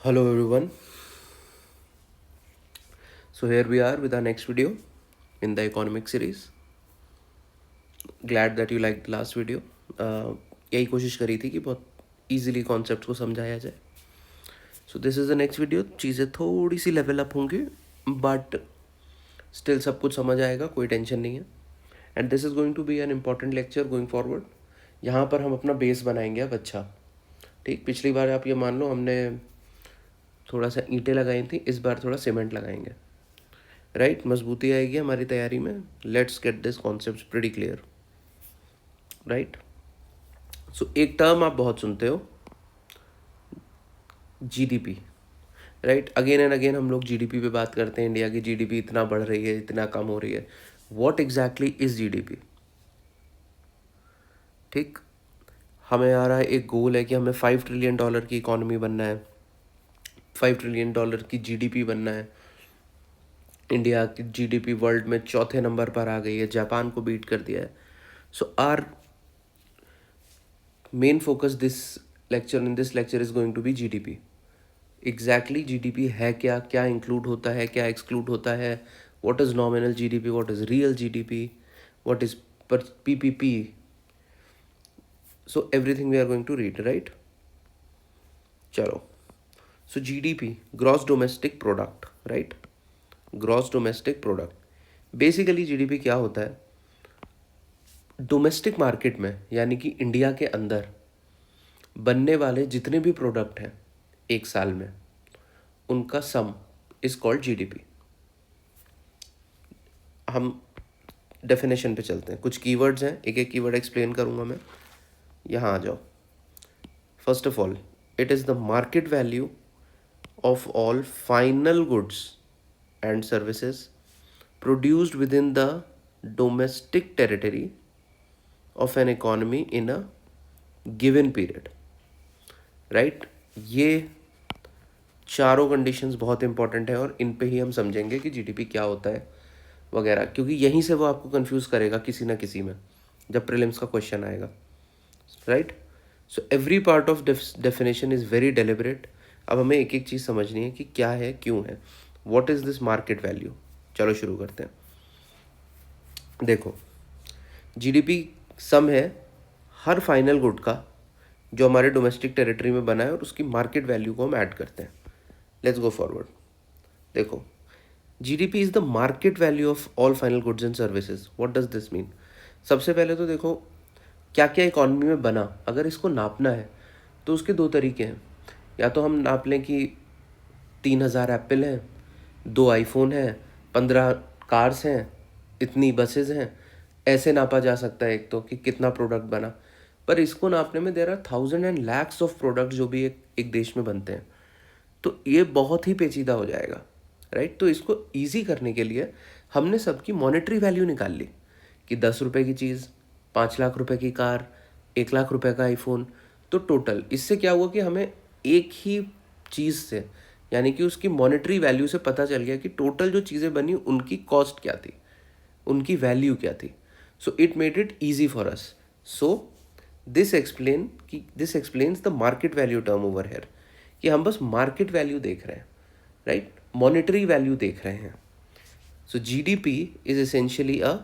Hello everyone. So here we are with our next video in the economic series. Glad that you liked the last video. यही कोशिश करी थी कि बहुत easily concepts को समझाया जाए. So this is the next video. चीज़ें थोड़ी सी level up होंगी but still सब कुछ समझ आएगा, कोई टेंशन नहीं है. And this is going to be an important lecture going forward. यहाँ पर हम अपना बेस बनाएंगे अब. अच्छा ठीक, पिछली बार आप ये मान लो हमने थोड़ा सा ईंटें लगाई थी, इस बार थोड़ा सीमेंट लगाएंगे. राइट, मजबूती आएगी हमारी तैयारी में. Let's get this concept pretty clear. Right, so एक टर्म आप बहुत सुनते हो, GDP. Right, again and again हम लोग जीडीपी पे बात करते हैं. इंडिया की जीडीपी इतना बढ़ रही है, इतना कम हो रही है. What exactly is GDP? ठीक, हमें आ रहा है एक गोल है कि हमें $5 ट्रिलियन की इकोनॉमी बनना है, $5 ट्रिलियन की जीडीपी बनना है. इंडिया की जीडीपी वर्ल्ड में चौथे नंबर पर आ गई है, जापान को बीट कर दिया है. So our main focus in this lecture is going to be GDP. Exactly GDP है क्या, क्या इंक्लूड होता है, क्या एक्सक्लूड होता है, what is nominal GDP, what is real GDP, what is PPP. So everything we are going to read. Right, चलो. So GDP, gross domestic product. Right, gross domestic product. Basically GDP क्या होता है? Domestic market में यानी कि India के अंदर बनने वाले जितने भी प्रोडक्ट हैं एक साल में, उनका सम इज कॉल्ड जीडीपी. हम डेफिनेशन पे चलते हैं. कुछ कीवर्ड्स हैं, एक एक कीवर्ड एक्सप्लेन करूंगा मैं. यहाँ आ जाओ. First of all, it is the market value of all final goods and services produced with in the domestic territory of an economy in a given period. Right, ये चारों conditions बहुत important है और इन पे ही हम समझेंगे कि जीडीपी क्या होता है वगैरह, क्योंकि यहीं से वो आपको कंफ्यूज करेगा किसी ना किसी में जब प्रीलिम्स का क्वेश्चन आएगा. Right, so every part of definition is very deliberate. अब हमें एक एक चीज़ समझनी है कि क्या है, क्यों है, what is this market value. चलो शुरू करते हैं. देखो, जीडीपी सम है हर फाइनल गुड का जो हमारे डोमेस्टिक टेरिटरी में बना है और उसकी मार्केट वैल्यू को हम ऐड करते हैं. Let's go forward. देखो, GDP is the market value of all final goods and services. What does this mean? सबसे पहले तो देखो क्या क्या इकॉनमी में बना. अगर इसको नापना है तो उसके दो तरीके हैं. या तो हम नाप लें कि 3,000 एप्पल हैं, 2 आईफोन हैं, 15 कार्स हैं, इतनी बसेज हैं. ऐसे नापा जा सकता है एक तो कि कितना प्रोडक्ट बना. पर इसको नापने में there are thousand and lakhs of product जो भी एक देश में बनते हैं. तो ये बहुत ही पेचीदा हो जाएगा. राइट, तो इसको ईजी करने के लिए हमने सबकी मॉनेटरी वैल्यू निकाल ली कि 10 रुपये की चीज़, 5 लाख रुपए की कार, 1 लाख रुपए का आईफोन. तो टोटल इससे क्या हुआ कि हमें एक ही चीज़ से यानी कि उसकी मॉनेटरी वैल्यू से पता चल गया कि टोटल जो चीज़ें बनी उनकी कॉस्ट क्या थी, उनकी वैल्यू क्या थी. So it made it easy for us. So this explains the market value term over here, कि हम बस मार्केट वैल्यू देख रहे हैं. राइट, मॉनेटरी वैल्यू देख रहे हैं. So GDP is essentially a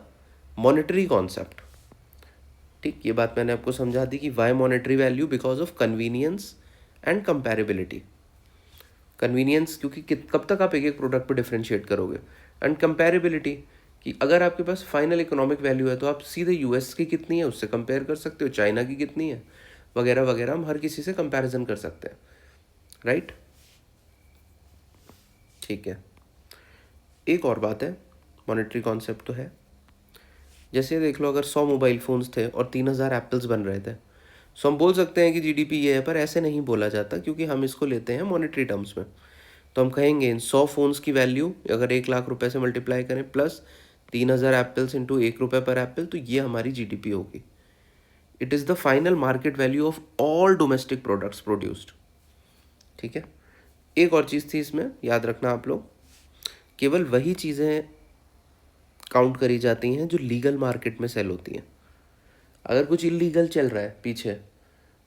monetary concept. ठीक, ये बात मैंने आपको समझा दी कि why monetary value, because of convenience and comparability. Convenience क्योंकि कब तक आप एक एक प्रोडक्ट पर डिफ्रेंशिएट करोगे, एंड कंपैरेबिलिटी कि अगर आपके पास फाइनल इकोनॉमिक वैल्यू है तो आप सीधे यूएस की कितनी है उससे कंपेयर कर सकते हो, चाइना की कितनी है वगैरह वगैरह. हम हर किसी से कंपैरिजन कर सकते हैं. राइट, ठीक है. एक और बात है, मॉनेटरी कॉन्सेप्ट तो है. जैसे देख लो, अगर 100 मोबाइल फ़ोन्स थे और 3,000 एप्पल्स बन रहे थे, सो हम बोल सकते हैं कि जीडीपी ये है. पर ऐसे नहीं बोला जाता क्योंकि हम इसको लेते हैं मॉनेटरी टर्म्स में. तो हम कहेंगे इन 100 फ़ोन्स की वैल्यू अगर 1 लाख रुपए से मल्टीप्लाई करें प्लस 3,000 एप्पल्स इंटू 1 रुपये पर एप्पल, तो ये हमारी जीडीपी होगी. It is the final market value of all domestic products produced. ठीक है. एक और चीज़ थी इसमें, याद रखना आप लोग, केवल वही चीज़ें काउंट करी जाती हैं जो लीगल मार्केट में सेल होती हैं. अगर कुछ इलीगल चल रहा है पीछे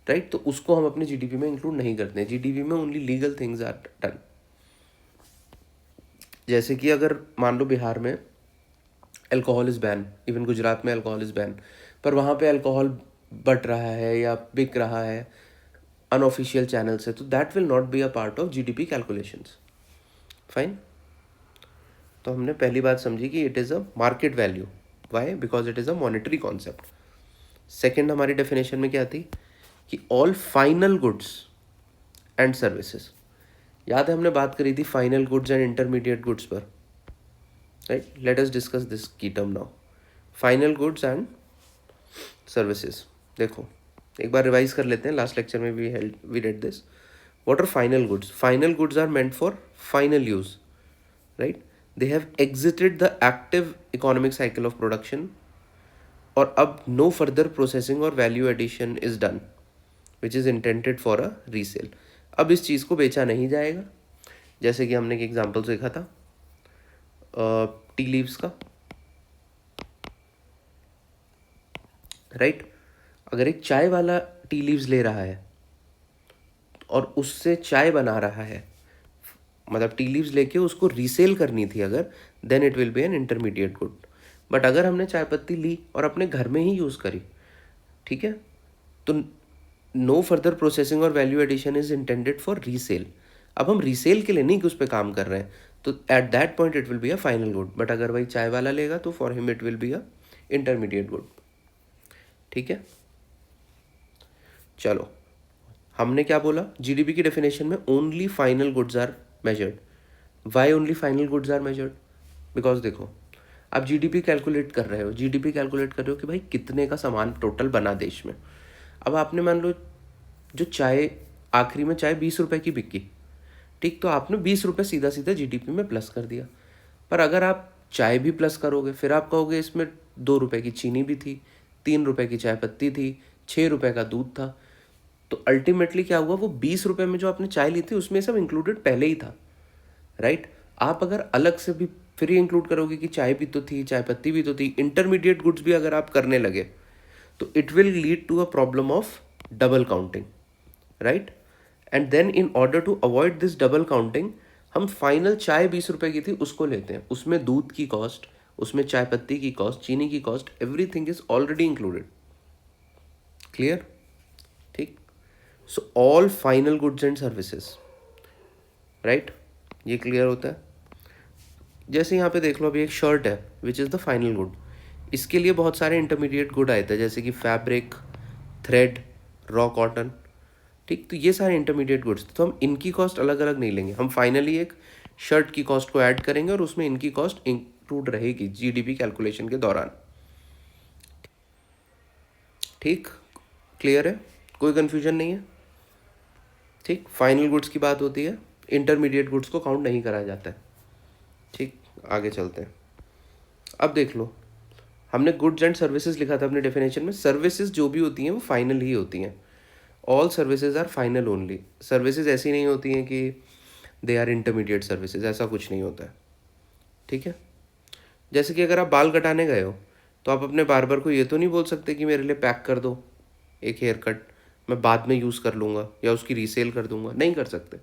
राइट। तो उसको हम अपने जीडीपी में इंक्लूड नहीं करते हैं। जीडीपी में only legal things are done. जैसे कि अगर मान लो बिहार में alcohol is ban, even Gujarat में अल्कोहल इज़ बैन, पर वहाँ पे अल्कोहल बट रहा है या बिक रहा है अनऑफिशियल चैनल से, तो that will not be a part of GDP calculations. Fine. तो हमने पहली बात समझी कि it is a market value. Why? Because it is a monetary concept. Second हमारी डेफिनेशन में क्या थी कि all final goods and services. याद है हमने बात करी थी final goods and intermediate goods पर, right. Let us discuss this की term now, final goods and services. देखो एक बार रिवाइज कर लेते हैं, लास्ट लेक्चर में we read this. What are final goods? Final goods are meant for final use, right. They have exited the active economic cycle of production, और अब no further processing और value addition is done which is intended for a resale. अब इस चीज़ को बेचा नहीं जाएगा। जैसे कि हमने एक एग्जाम्पल देखा था टी लीव्स का, राइट। अगर एक चाय वाला टी लीव्स ले रहा है और उससे चाय बना रहा है, मतलब टी लीव्स लेके उसको रीसेल करनी थी अगर, then it will be an intermediate good. But अगर हमने चाय पत्ती ली और अपने घर में ही यूज़ करी, ठीक है, तो नो फर्दर प्रोसेसिंग और value addition is intended for resale. अब हम रीसेल के लिए नहीं कि उस पर काम कर रहे हैं, तो at that point it will be a final good. But अगर वही चाय वाला लेगा तो for him it will be a intermediate good. ठीक है, चलो हमने क्या बोला, जीडीपी की डेफिनेशन में only final goods are measured. Why only final goods are measured? Because देखो आप जीडीपी कैलकुलेट कर रहे हो, जीडीपी कैलकुलेट कर रहे हो कि भाई कितने का सामान टोटल बना देश में। अब आपने मान लो जो चाय आखिरी में चाय 20 रुपए की बिकी, ठीक, तो आपने 20 रुपए सीधा सीधा जीडीपी में प्लस कर दिया। पर अगर आप चाय भी प्लस करोगे, फिर आप कहोगे इसमें 2 रुपए की चीनी भी थी, 3 रुपए की चाय पत्ती थी, 6 रुपए का दूध था, तो अल्टीमेटली क्या हुआ, वो 20 रुपए में जो आपने चाय ली थी उसमें सब इंक्लूडेड पहले ही था, राइट। आप अगर अलग से भी फिर ये इंक्लूड करोगे कि चाय भी तो थी, चाय पत्ती भी तो थी, इंटरमीडिएट गुड्स भी अगर आप करने लगे, तो it will lead to a problem of double counting, right. And then in order to avoid this double counting, हम फाइनल चाय 20 रुपए की थी उसको लेते हैं, उसमें दूध की कॉस्ट, उसमें चाय पत्ती की कॉस्ट, चीनी की cost, everything is already included. Clear? ठीक। So all final goods and services, right, ये क्लियर होता है। जैसे यहाँ पे देख लो, अभी एक शर्ट है which is the final good, इसके लिए बहुत सारे इंटरमीडिएट गुड आए थे, जैसे कि फैब्रिक, थ्रेड, रॉ कॉटन, ठीक। तो ये सारे इंटरमीडिएट गुड्स, तो हम इनकी कॉस्ट अलग अलग नहीं लेंगे, हम फाइनली एक शर्ट की कॉस्ट को ऐड करेंगे और उसमें इनकी कॉस्ट इंक्लूड रहेगी जीडीपी कैलकुलेशन के दौरान। ठीक, क्लियर है, कोई कन्फ्यूजन नहीं है? ठीक, फाइनल गुड्स की बात होती है, इंटरमीडिएट गुड्स को काउंट नहीं करा जाता है। ठीक, आगे चलते हैं। अब देख लो, हमने गुड्स एंड सर्विसेज लिखा था अपने डेफिनेशन में, सर्विसेज जो भी होती हैं वो फाइनल ही होती हैं। All services are final only. Services ऐसी नहीं होती हैं कि दे आर इंटरमीडिएट सर्विसेज, ऐसा कुछ नहीं होता है। ठीक है, जैसे कि अगर आप बाल कटाने गए हो तो आप अपने बार्बर को ये तो नहीं बोल सकते कि मेरे लिए पैक कर दो एक हेयर कट, मैं बाद में यूज़ कर लूँगा या उसकी रीसेल कर दूंगा, नहीं कर सकते।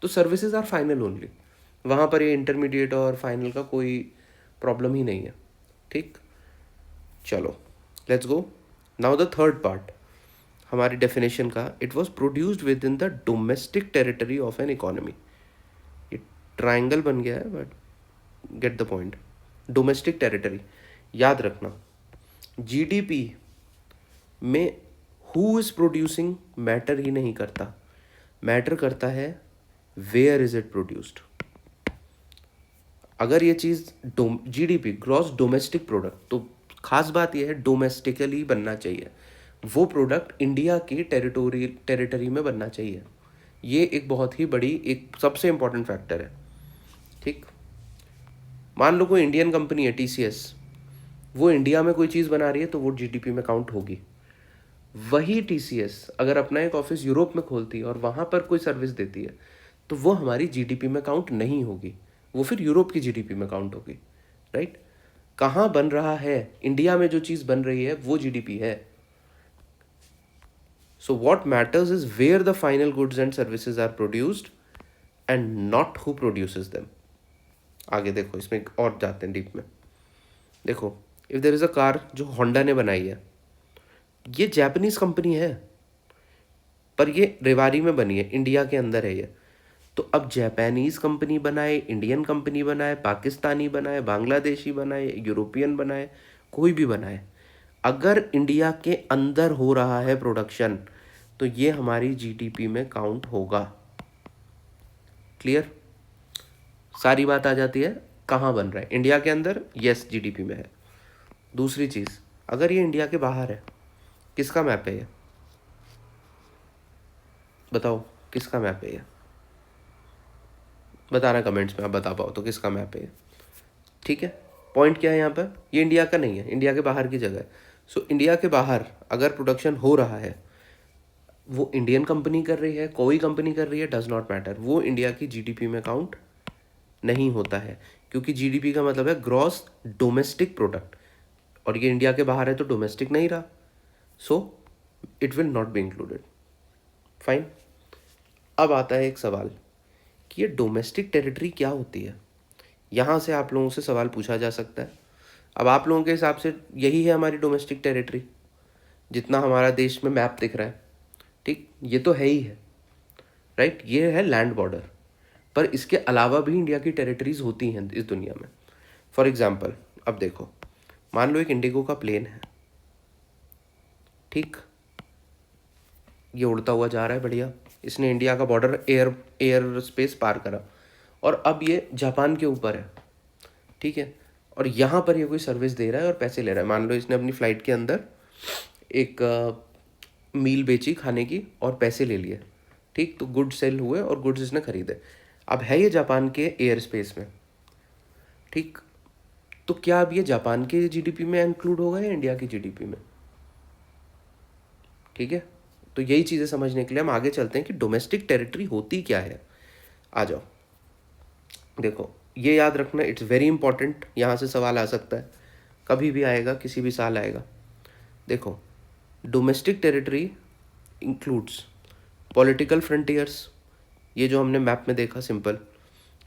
तो सर्विसेज आर फाइनल ओनली, वहाँ पर ये इंटरमीडिएट और फाइनल का कोई प्रॉब्लम ही नहीं है। ठीक, चलो let's go now the third part हमारी डेफिनेशन का। It was produced with in the domestic territory of an economy. ये ट्राइंगल बन गया है but get the point. Domestic territory याद रखना, जीडीपी में हु इज प्रोड्यूसिंग मैटर ही नहीं करता, मैटर करता है वेयर इज इट प्रोड्यूस्ड। अगर ये चीज़ जीडीपी ग्रॉस डोमेस्टिक प्रोडक्ट, तो खास बात यह है डोमेस्टिकली बनना चाहिए, वो प्रोडक्ट इंडिया की टेरिटरी में बनना चाहिए। ये एक बहुत ही बड़ी, एक सबसे इंपॉर्टेंट फैक्टर है। ठीक, मान लो कोई इंडियन कंपनी है टीसीएस, वो इंडिया में कोई चीज़ बना रही है तो वो जीडीपी में काउंट होगी। वही टीसीएस अगर अपना एक ऑफिस यूरोप में खोलती है और वहाँ पर कोई सर्विस देती है तो वो हमारी जीडीपी में काउंट नहीं होगी, वो फिर यूरोप की जीडीपी में काउंट होगी, राइट। कहाँ बन रहा है, इंडिया में जो चीज़ बन रही है वो जीडीपी है। So what matters is where the final goods and services are produced and not who produces them. आगे देखो, इसमें और जाते हैं डीप में। देखो, if there is a car जो होंडा ने बनाई है, ये जापानीज कंपनी है, पर ये रेवाड़ी में बनी है, इंडिया के अंदर है ये। तो अब जापानीज कंपनी बनाए, इंडियन कंपनी बनाए, पाकिस्तानी बनाए, बांग्लादेशी बनाए, यूरोपियन बनाए, कोई भी बनाए, अगर इंडिया के अंदर हो रहा है प्रोडक्शन तो ये हमारी जीडीपी में काउंट होगा। क्लियर? सारी बात आ जाती है कहाँ बन रहा है, इंडिया के अंदर, यस जीडीपी में है। दूसरी चीज़, अगर ये इंडिया के बाहर है, किसका मैप है ये? बताओ किसका मैप है ये? बताना कमेंट्स में, आप बता पाओ तो किसका मैप है ये। ठीक है, पॉइंट क्या है यहाँ पर, ये इंडिया का नहीं है, इंडिया के बाहर की जगह है। सो इंडिया के बाहर अगर प्रोडक्शन हो रहा है, वो इंडियन कंपनी कर रही है, कोई कंपनी कर रही है, डज नॉट मैटर, वो इंडिया की जीडीपी में काउंट नहीं होता है, क्योंकि जीडीपी का मतलब है ग्रॉस डोमेस्टिक प्रोडक्ट, और ये इंडिया के बाहर है तो डोमेस्टिक नहीं रहा, so it will not be included. Fine. अब आता है एक सवाल कि ये डोमेस्टिक टेरिटरी क्या होती है। यहाँ से आप लोगों से सवाल पूछा जा सकता है। अब आप लोगों के हिसाब से यही है हमारी डोमेस्टिक टेरिटरी, जितना हमारा देश में मैप दिख रहा है, ठीक, ये तो है ही है, राइट, ये है लैंड बॉर्डर। पर इसके अलावा भी इंडिया की टेरिटरीज होती हैं इस दुनिया में। फॉर एग्जाम्पल, अब देखो, मान लो एक इंडिगो का प्लेन है, ठीक, ये उड़ता हुआ जा रहा है, बढ़िया, इसने इंडिया का बॉर्डर एयर स्पेस पार करा, और अब ये जापान के ऊपर है, ठीक है, और यहाँ पर ये कोई सर्विस दे रहा है और पैसे ले रहा है। मान लो इसने अपनी फ़्लाइट के अंदर एक मील बेची खाने की और पैसे ले लिए, ठीक, तो गुड्स सेल हुए और गुड्स इसने खरीदे। अब है ये जापान के एयर स्पेस में, ठीक, तो क्या अब ये जापान के जीडीपी में इंक्लूड होगा या इंडिया की जीडीपी में? ठीक है, तो यही चीज़ें समझने के लिए हम आगे चलते हैं कि डोमेस्टिक टेरिटरी होती क्या है। आ जाओ, देखो, ये याद रखना, इट्स वेरी इंपॉर्टेंट, यहाँ से सवाल आ सकता है, कभी भी आएगा, किसी भी साल आएगा। देखो, domestic territory includes political frontiers, ये जो हमने मैप में देखा सिंपल,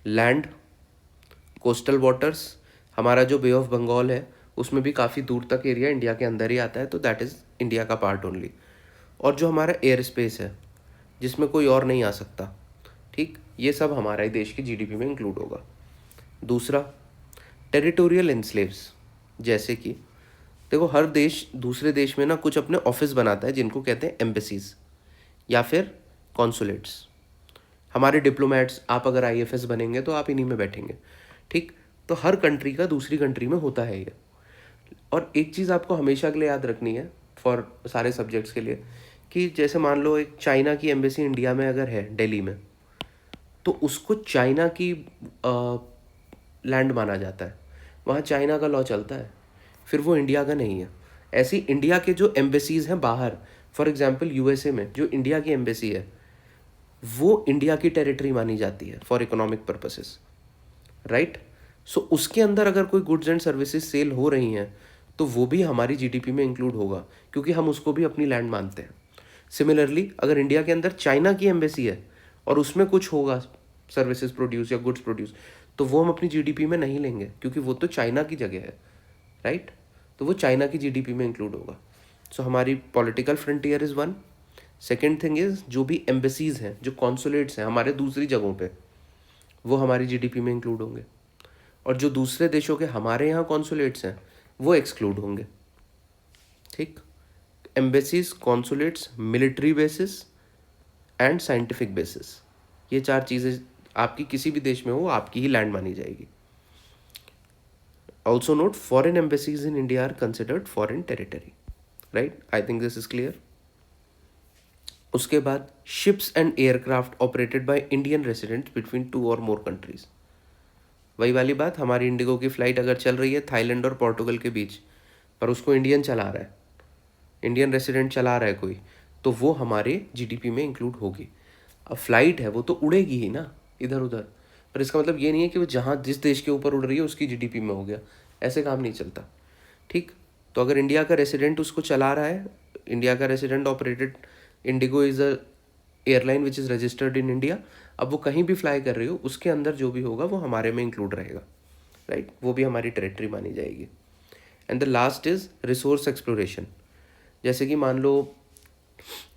लैंड, कोस्टल वाटर्स, हमारा जो बे ऑफ बंगाल है उसमें भी काफ़ी दूर तक एरिया इंडिया के अंदर ही आता है, तो दैट इज़ इंडिया का पार्ट ओनली। और जो हमारा एयर स्पेस है जिसमें कोई और नहीं आ सकता, ठीक, ये सब हमारा ही देश की जीडीपी में इंक्लूड होगा। दूसरा, टेरिटोरियल एनस्लेव्स, जैसे कि देखो, हर देश दूसरे देश में ना कुछ अपने ऑफिस बनाता है जिनको कहते हैं एम्बेसीज या फिर कॉन्सुलेट्स। हमारे डिप्लोमेट्स, आप अगर आईएफएस बनेंगे तो आप इन्हीं में बैठेंगे, ठीक, तो हर कंट्री का दूसरी कंट्री में होता है ये। और एक चीज़ आपको हमेशा के लिए याद रखनी है फॉर सारे सब्जेक्ट्स के लिए, कि जैसे मान लो एक चाइना की एम्बेसी इंडिया में अगर है, दिल्ली में, तो उसको चाइना की लैंड माना जाता है, वहाँ चाइना का लॉ चलता है, फिर वो इंडिया का नहीं है। ऐसे ही इंडिया के जो एम्बेसीज हैं बाहर, फॉर एग्जांपल यूएसए में जो इंडिया की एम्बेसी है, वो इंडिया की टेरिटरी मानी जाती है फॉर इकोनॉमिक पर्पसेस, राइट। सो उसके अंदर अगर कोई गुड्स एंड सर्विसेज सेल हो रही हैं तो वो भी हमारी जीडीपी में इंक्लूड होगा, क्योंकि हम उसको भी अपनी लैंड मानते हैं। सिमिलरली, अगर इंडिया के अंदर चाइना की एम्बेसी है और उसमें कुछ होगा सर्विसेज प्रोड्यूस या गुड्स प्रोड्यूस, तो वो हम अपनी जीडीपी में नहीं लेंगे, क्योंकि वो तो चाइना की जगह है, राइट, तो वो चाइना की जीडीपी में इंक्लूड होगा। सो हमारी political frontier is one. Second thing is, जो भी एम्बेसीज हैं, जो कॉन्सुलेट्स हैं हमारे दूसरी जगहों पे, वो हमारी जीडीपी में इंक्लूड होंगे, और जो दूसरे देशों के हमारे यहाँ कॉन्सुलेट्स हैं वो एक्सक्लूड होंगे, ठीक। Embassies, consulates, military bases and scientific basis, ये चार चीज़ें आपकी किसी भी देश में हो आपकी ही लैंड मानी जाएगी। Also note, foreign embassies in India are considered foreign territory, right, I think this is clear. उसके बाद, ships and aircraft operated by Indian residents between 2 और मोर कंट्रीज, वही वाली बात, हमारी इंडिगो की फ़्लाइट अगर चल रही है थाईलैंड और पोर्टुगल के बीच, पर उसको इंडियन चला रहा है, इंडियन रेसिडेंट चला रहा है कोई, तो वो हमारे जीडीपी में इंक्लूड होगी। अब फ्लाइट है वो तो उड़ेगी ही ना इधर उधर, पर इसका मतलब ये नहीं है कि वो जहाँ जिस देश के ऊपर उड़ रही है उसकी जीडीपी में हो गया, ऐसे काम नहीं चलता, ठीक। तो अगर इंडिया का रेसिडेंट उसको चला रहा है, इंडिया का resident operated Indigo is a airline which is registered in India. अब वो कहीं भी फ्लाई कर रही हो, उसके अंदर जो भी होगा वो हमारे में इंक्लूड रहेगा, राइट, वो भी हमारी टेरिटरी मानी जाएगी। And the last is resource exploration. जैसे कि मान लो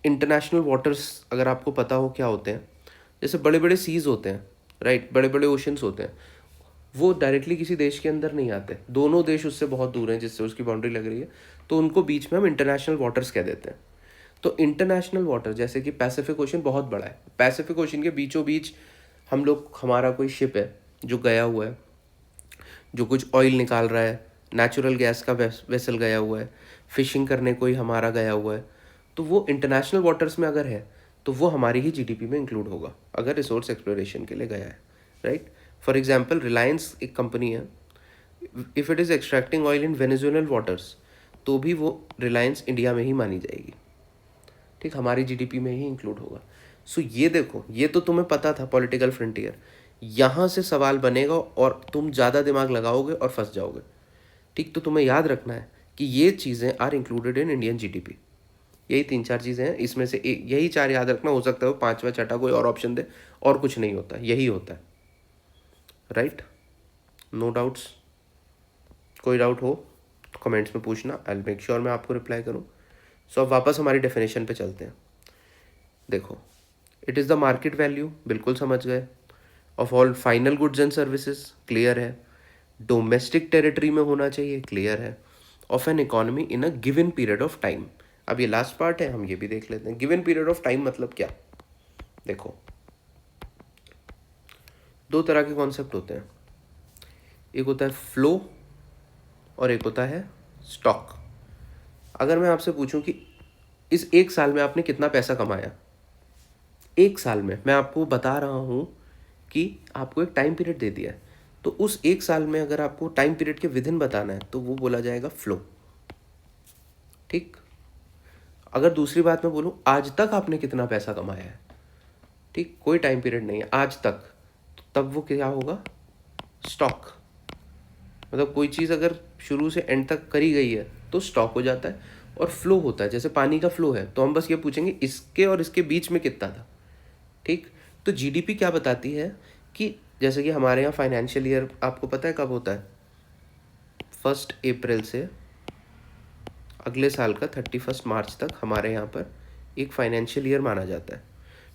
इंटरनेशनल वाटर्स, अगर आपको पता हो क्या होते हैं, जैसे बड़े बड़े सीज़ होते हैं, राइट, बड़े बड़े ओशंस होते हैं, वो डायरेक्टली किसी देश के अंदर नहीं आते, दोनों देश उससे बहुत दूर हैं जिससे उसकी बाउंड्री लग रही है, तो उनको बीच में हम इंटरनेशनल वाटर्स कह देते हैं। तो इंटरनेशनल वाटर जैसे कि पैसिफिक ओशन बहुत बड़ा है, पैसिफिक ओशन के बीचों बीच हम लोग, हमारा कोई शिप है जो गया हुआ है, जो कुछ ऑयल निकाल रहा है, नेचुरल गैस का वेसल गया हुआ है, फिशिंग करने कोई हमारा गया हुआ है, तो वो इंटरनेशनल वाटर्स में अगर है तो वो हमारी ही जीडीपी में इंक्लूड होगा अगर रिसोर्स एक्सप्लोरेशन के लिए गया है, राइट। फॉर एग्जांपल रिलायंस एक कंपनी है, if it is extracting oil in Venezuelan waters, तो भी वो रिलायंस इंडिया में ही मानी जाएगी, ठीक, हमारी जीडीपी में ही इंक्लूड होगा। सो ये देखो, ये तो तुम्हें पता था पॉलिटिकल फ्रंटियर, यहाँ से सवाल बनेगा और तुम ज़्यादा दिमाग लगाओगे और फंस जाओगे, ठीक। तो तुम्हें याद रखना है कि ये चीज़ें are included in Indian GDP. यही 3-4 चीज़ें हैं, इसमें से एक, यही 4 याद रखना, हो सकता है वो 5वां 6वां कोई और ऑप्शन दे, और कुछ नहीं होता, यही होता है, राइट। No doubts? कोई डाउट हो तो कमेंट्स में पूछना, आई विल मेक श्योर मैं आपको रिप्लाई करूँ। सो अब वापस हमारी डेफिनेशन पे चलते हैं। देखो, it is the market value, बिल्कुल समझ गए, of all final goods and services, clear है। डोमेस्टिक टेरिटरी में होना चाहिए, क्लियर है। Of an economy in a given period of time. अब ये लास्ट पार्ट है, हम ये भी देख लेते हैं। गिवन पीरियड ऑफ टाइम मतलब क्या? देखो, दो तरह के कॉन्सेप्ट होते हैं, एक होता है फ्लो और एक होता है स्टॉक। अगर मैं आपसे पूछूं कि इस एक साल में आपने कितना पैसा कमाया, एक साल में, मैं आपको बता रहा हूँ कि आपको एक टाइम पीरियड दे दिया है, तो उस एक साल में अगर आपको टाइम पीरियड के विदिन बताना है तो वो बोला जाएगा फ्लो, ठीक। अगर दूसरी बात मैं बोलूँ, आज तक आपने कितना पैसा कमाया है, ठीक, कोई टाइम पीरियड नहीं है, आज तक, तो तब वो क्या होगा? स्टॉक। मतलब कोई चीज़ अगर शुरू से एंड तक करी गई है तो स्टॉक हो जाता है। और फ्लो होता है, जैसे पानी का फ्लो है, तो हम बस ये पूछेंगे इसके और इसके बीच में कितना था, ठीक। तो जीडीपी क्या बताती है कि जैसे कि हमारे यहाँ फाइनेंशियल ईयर आपको पता है कब होता है? 1 अप्रैल से अगले साल का 31 मार्च तक हमारे यहाँ पर एक फाइनेंशियल ईयर माना जाता है,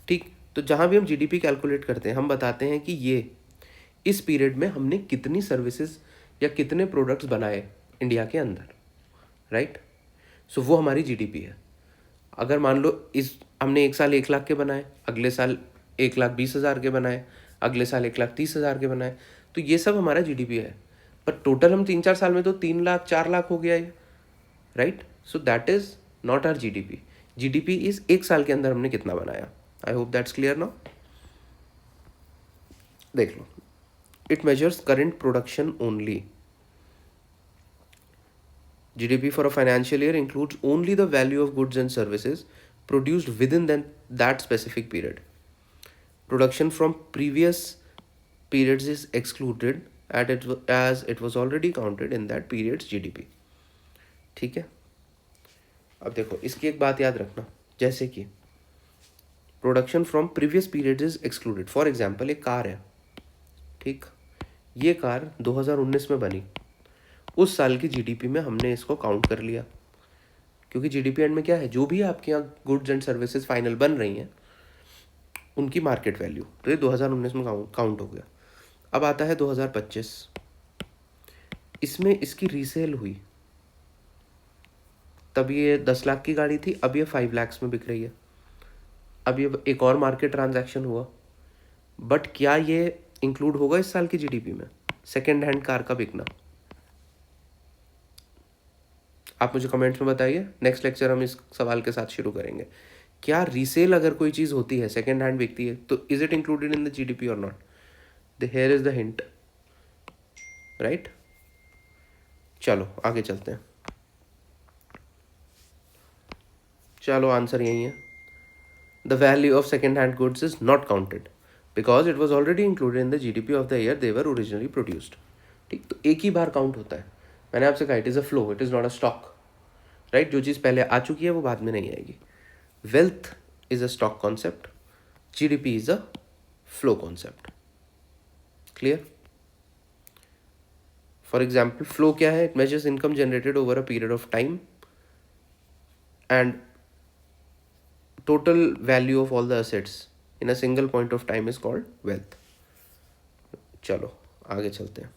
ठीक। तो जहाँ भी हम जीडीपी कैलकुलेट करते हैं, हम बताते हैं कि ये इस पीरियड में हमने कितनी सर्विसेज या कितने प्रोडक्ट्स बनाए इंडिया के अंदर, राइट। सो वो हमारी जीडीपी है। अगर मान लो इस हमने एक साल 1 लाख के बनाए, अगले साल 1,20,000 के बनाए, अगले साल 1,30,000 के बनाए, तो ये सब हमारा जीडीपी है। पर टोटल हम 3-4 साल में तो 3 लाख 4 लाख हो गया ये, right. So that is not our GDP. GDP is एक साल के अंदर हमने कितना बनाया। I hope that's clear now. देख लो, it measures current production only. GDP for a financial year includes only the value of goods and services produced within that specific period. Production from previous periods is excluded as it was already counted in that period's GDP. ठीक है। अब देखो, इसकी एक बात याद रखना, जैसे कि production from previous period is excluded. For example, एक कार है, ठीक, ये कार 2019 में बनी, उस साल की जीडीपी में हमने इसको काउंट कर लिया, क्योंकि जीडीपी एंड में क्या है, जो भी आपके यहाँ गुड्स एंड सर्विसेज फाइनल बन रही हैं उनकी मार्केट वैल्यू, तो ये 2019 में काउंट हो गया। अब आता है 2025, इसमें इसकी रीसेल हुई, तब ये 10 लाख की गाड़ी थी, अब ये 5 लाख में बिक रही है। अब ये एक और मार्केट ट्रांजैक्शन हुआ, बट क्या ये इंक्लूड होगा इस साल की जीडीपी में, सेकेंड हैंड कार का बिकना? आप मुझे कमेंट्स में बताइए। नेक्स्ट लेक्चर हम इस सवाल के साथ शुरू करेंगे। क्या रीसेल अगर कोई चीज़ होती है, सेकेंड हैंड बिकती है, तो is it included in the GDP और not? Here is the hint, right. चलो आगे चलते हैं। चलो आंसर यही है, the value of second hand goods is not counted because it was already included in the GDP of the year they were originally produced, ठीक। तो एक ही बार काउंट होता है। मैंने आपसे कहा it is a flow, it is not a stock, right. जो चीज़ पहले आ चुकी है वो बाद में नहीं आएगी। Wealth is a stock concept. GDP is a flow concept. Clear? For example, flow क्या है? It measures income generated over a period of time and total value of all the assets in a single point of time is called wealth. चलो आगे चलते हैं.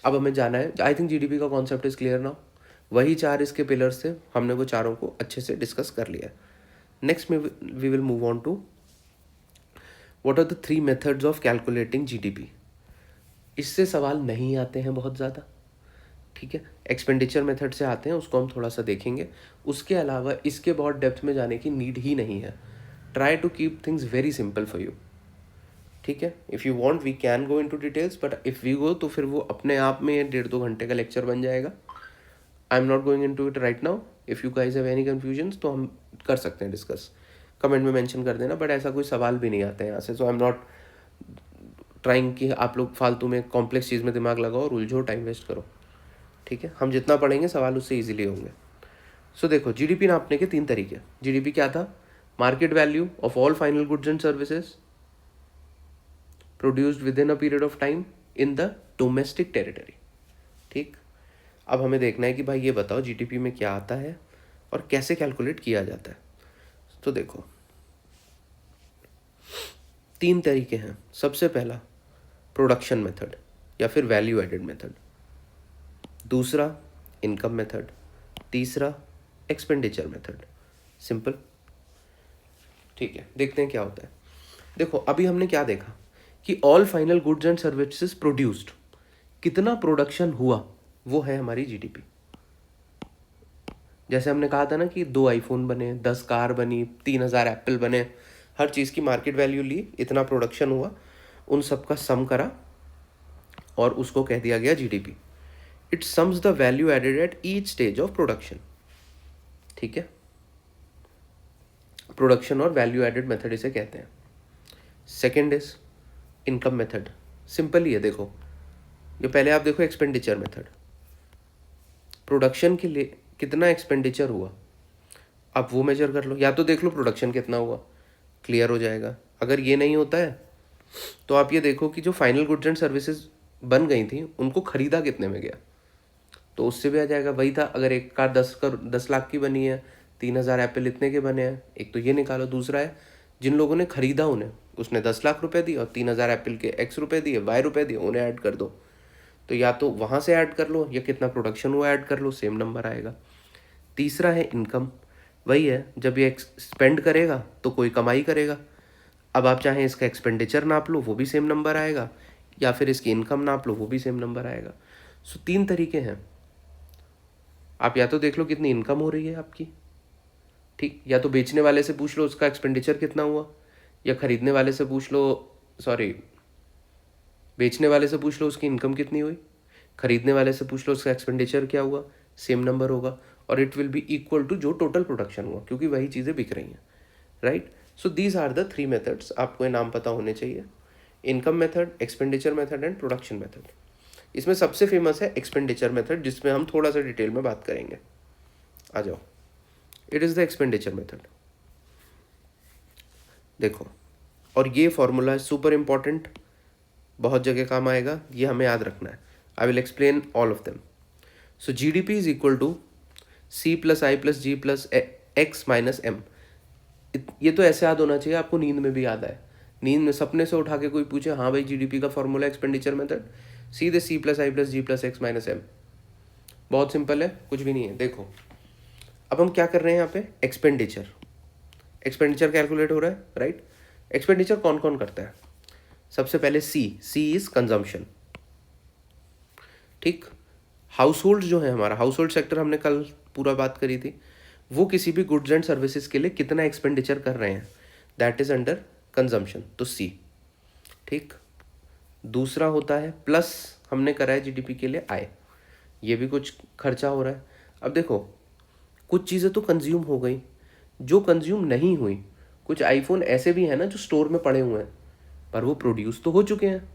अब हमें जाना है, आई थिंक जीडीपी का कॉन्सेप्ट इज क्लियर नाउ. वही चार इसके पिलर्स थे, हमने वो चारों को अच्छे से डिस्कस कर लिया. नेक्स्ट में we will move on to what are the 3 methods of calculating GDP. इससे सवाल नहीं आते हैं बहुत ज़्यादा, ठीक है. एक्सपेंडिचर मेथड से आते हैं, उसको हम थोड़ा सा देखेंगे. उसके अलावा इसके बहुत डेप्थ में जाने की नीड ही नहीं है. Try to keep things very simple for you, ठीक है. If you want we can go into details, but if we go तो फिर वो अपने आप में 1.5-2 घंटे का लेक्चर बन जाएगा. I am not going into it right now. If you guys have any confusions तो हम कर सकते हैं डिस्कस, कमेंट में मेंशन कर देना. बट ऐसा कोई सवाल भी नहीं आता है यहाँ से, सो आई एम नॉट ट्राइंग कि आप लोग फालतू में कॉम्प्लेक्स चीज़ में दिमाग लगाओ और उलझो, टाइम वेस्ट करो, ठीक है. हम जितना पढ़ेंगे सवाल उससे ईजिली होंगे. सो देखो, जीडीपी नापने के 3 तरीके. जीडीपी क्या था? Market value of all final goods and services produced with in a period of time in the domestic territory, ठीक. अब हमें देखना है कि भाई ये बताओ जीडीपी में क्या आता है और कैसे कैलकुलेट किया जाता है. तो देखो 3 तरीके हैं. सबसे पहला प्रोडक्शन मेथड या फिर वैल्यू एडेड मेथड. दूसरा इनकम मेथड. तीसरा एक्सपेंडिचर मेथड. सिंपल, ठीक है. देखते हैं क्या होता है. देखो अभी हमने क्या देखा कि all final goods and services produced, कितना प्रोडक्शन हुआ वो है हमारी जीडीपी. जैसे हमने कहा था ना कि 2 आईफोन बने, 10 कार बनी, 3000 एप्पल बने, हर चीज़ की मार्केट वैल्यू ली, इतना प्रोडक्शन हुआ, उन सब का सम करा और उसको कह दिया गया GDP. It sums the value added at each stage of production, ठीक है. प्रोडक्शन और वैल्यू एडेड मेथड इसे कहते हैं. Second is income method. Simple ही है. देखो ये पहले आप देखो एक्सपेंडिचर मेथड. प्रोडक्शन के लिए कितना एक्सपेंडिचर हुआ, आप वो मेजर कर लो. या तो देख लो प्रोडक्शन कितना हुआ, क्लियर हो जाएगा. अगर ये नहीं होता है तो आप ये देखो कि जो फाइनल गुड्स एंड सर्विसेज बन गई थी उनको खरीदा कितने में गया, तो उससे भी आ जाएगा. वही था, अगर एक कार 10 लाख की बनी है, 3000 एप्पल इतने के बने हैं, एक तो ये निकालो. दूसरा है जिन लोगों ने खरीदा उन्हें, उसने 10 लाख रुपए दिए और 3000 एप्पल के एक्स रुपए दिए, वाई रुपए दिए, उन्हें ऐड कर दो. तो या तो वहाँ से ऐड कर लो या कितना प्रोडक्शन हुआ ऐड कर लो, सेम नंबर आएगा. तीसरा है इनकम. वही है, जब ये स्पेंड करेगा तो कोई कमाई करेगा. अब आप चाहें इसका एक्सपेंडिचर नाप लो, वो भी सेम नंबर आएगा, या फिर इसकी इनकम नाप लो, वो भी सेम नंबर आएगा. सो 3 तरीके हैं. आप या तो देख लो कितनी इनकम हो रही है आपकी, ठीक, या तो बेचने वाले से पूछ लो उसका एक्सपेंडिचर कितना हुआ, या खरीदने वाले से पूछ लो, सॉरी, बेचने वाले से पूछ लो उसकी इनकम कितनी हुई, खरीदने वाले से पूछ लो उसका एक्सपेंडिचर क्या हुआ, सेम नंबर होगा. और it will be equal to जो टोटल प्रोडक्शन हुआ, क्योंकि वही चीज़ें बिक रही हैं, right. So these are the 3 methods. आपको ये नाम पता होने चाहिए. Income method, expenditure method and production method. इसमें सबसे फेमस है एक्सपेंडिचर मेथड, जिसमें हम थोड़ा सा डिटेल में बात करेंगे. आ जाओ. It is the expenditure method. देखो, और ये फॉर्मूला सुपर इंपॉर्टेंट, बहुत जगह काम आएगा, ये हमें याद रखना है. I will explain all of them. So G D P is equal to C plus I plus G plus X minus M. ये तो ऐसे याद होना चाहिए आपको, नींद में भी याद आए. नींद में सपने से उठा के कोई पूछे, हाँ भाई जीडीपी का फॉर्मूला एक्सपेंडिचर मेथड, सीधे सी plus I plus G plus X minus M. बहुत सिंपल है, कुछ भी नहीं है. देखो अब हम क्या कर रहे हैं यहाँ पे, एक्सपेंडिचर. एक्सपेंडिचर कैलकुलेट हो रहा है, राइट. एक्सपेंडिचर कौन कौन करता है? सबसे पहले सी इज कंजम्पशन, ठीक. हाउस होल्ड जो है हमारा, हाउस होल्ड सेक्टर हमने कल पूरा बात करी थी, वो किसी भी गुड्स एंड सर्विसेज के लिए कितना एक्सपेंडिचर कर रहे हैं, दैट इज अंडर कंजम्पशन, तो सी, ठीक. दूसरा होता है प्लस, हमने करा है जीडीपी के लिए आय, ये भी कुछ खर्चा हो रहा है. अब देखो कुछ चीज़ें तो कंज्यूम हो गई, जो कंज्यूम नहीं हुई, कुछ आईफोन ऐसे भी हैं ना जो स्टोर में पड़े हुए हैं पर वो प्रोड्यूस तो हो चुके हैं,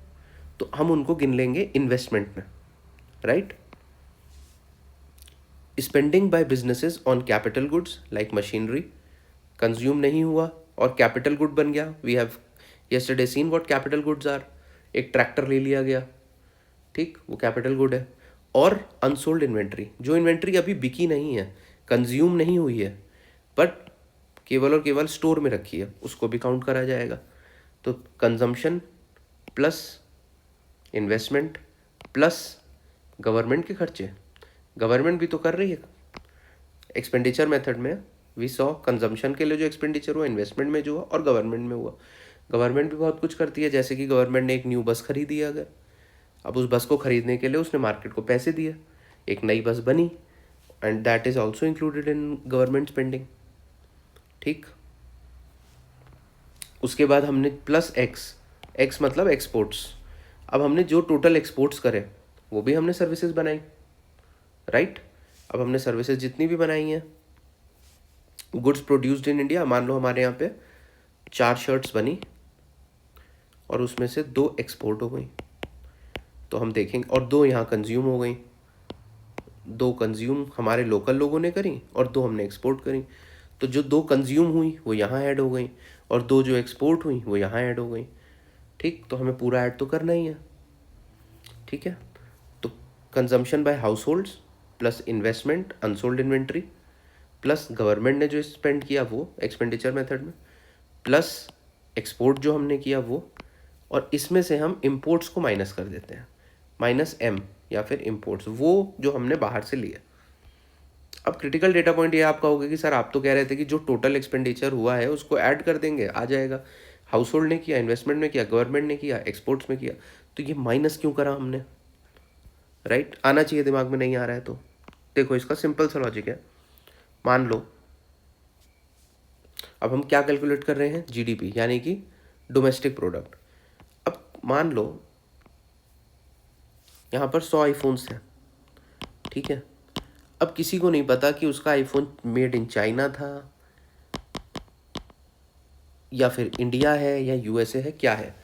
तो हम उनको गिन लेंगे इन्वेस्टमेंट में, right. Spending by businesses on capital goods like machinery, consume नहीं हुआ और कैपिटल गुड बन गया। We have yesterday seen what capital goods are. एक ट्रैक्टर ले लिया गया, ठीक, वो कैपिटल गुड है। और अनसोल्ड इन्वेंट्री, जो इन्वेंट्री अभी बिकी नहीं है, कंज्यूम नहीं हुई है, बट केवल और केवल स्टोर में रखी है, उसको भी काउंट करा जाएगा। तो consumption plus investment plus government के खर्चे, गवर्नमेंट भी तो कर रही है एक्सपेंडिचर मेथड में। वी सॉ कंजम्पशन के लिए जो एक्सपेंडिचर हुआ, इन्वेस्टमेंट में जो हुआ और गवर्नमेंट में हुआ। गवर्नमेंट भी बहुत कुछ करती है, जैसे कि गवर्नमेंट ने एक न्यू बस खरीदी है, अगर अब उस बस को खरीदने के लिए उसने मार्केट को पैसे दिए, एक नई बस बनी, and that is also included in government spending, ठीक। उसके बाद हमने प्लस एक्स, एक्स मतलब एक्सपोर्ट्स। अब हमने जो टोटल एक्सपोर्ट्स करे वो भी हमने सर्विसेज बनाई, राइट। अब हमने सर्विसेज जितनी भी बनाई हैं, गुड्स प्रोड्यूस्ड इन इंडिया, मान लो हमारे यहाँ पे 4 शर्ट्स बनी और उसमें से 2 एक्सपोर्ट हो गई, तो हम देखेंगे, और 2 यहाँ कंज्यूम हो गई। 2 कंज्यूम हमारे लोकल लोगों ने करी और 2 हमने एक्सपोर्ट करी। तो जो 2 कंज्यूम हुई वो यहाँ ऐड हो गई और 2 जो एक्सपोर्ट हुई वो यहाँ ऐड हो गई, ठीक। तो हमें पूरा ऐड तो करना ही है, ठीक है। तो consumption by households plus investment unsold inventory plus government ने जो स्पेंड किया वो एक्सपेंडिचर मेथड में, प्लस एक्सपोर्ट जो हमने किया वो, और इसमें से हम इम्पोर्ट्स को माइनस कर देते हैं, माइनस एम, या फिर इम्पोर्ट्स वो जो हमने बाहर से लिए। अब क्रिटिकल डेटा पॉइंट ये आपका होगा कि सर आप तो कह रहे थे कि जो टोटल एक्सपेंडिचर हुआ है उसको ऐड कर देंगे, आ जाएगा। हाउस होल्ड ने किया, इन्वेस्टमेंट में किया, गवर्नमेंट ने किया, एक्सपोर्ट्स में किया, तो ये माइनस क्यों करा हमने, राइट। आना चाहिए दिमाग में, नहीं आ रहा है तो देखो, इसका सिंपल सा लॉजिक है। मान लो अब हम क्या कैलकुलेट कर रहे हैं, जीडीपी यानी कि डोमेस्टिक प्रोडक्ट। अब मान लो यहाँ पर 100 आईफोन्स हैं, ठीक है। अब किसी को नहीं पता कि उसका आईफोन मेड इन चाइना था या फिर इंडिया है या यूएसए है, क्या है।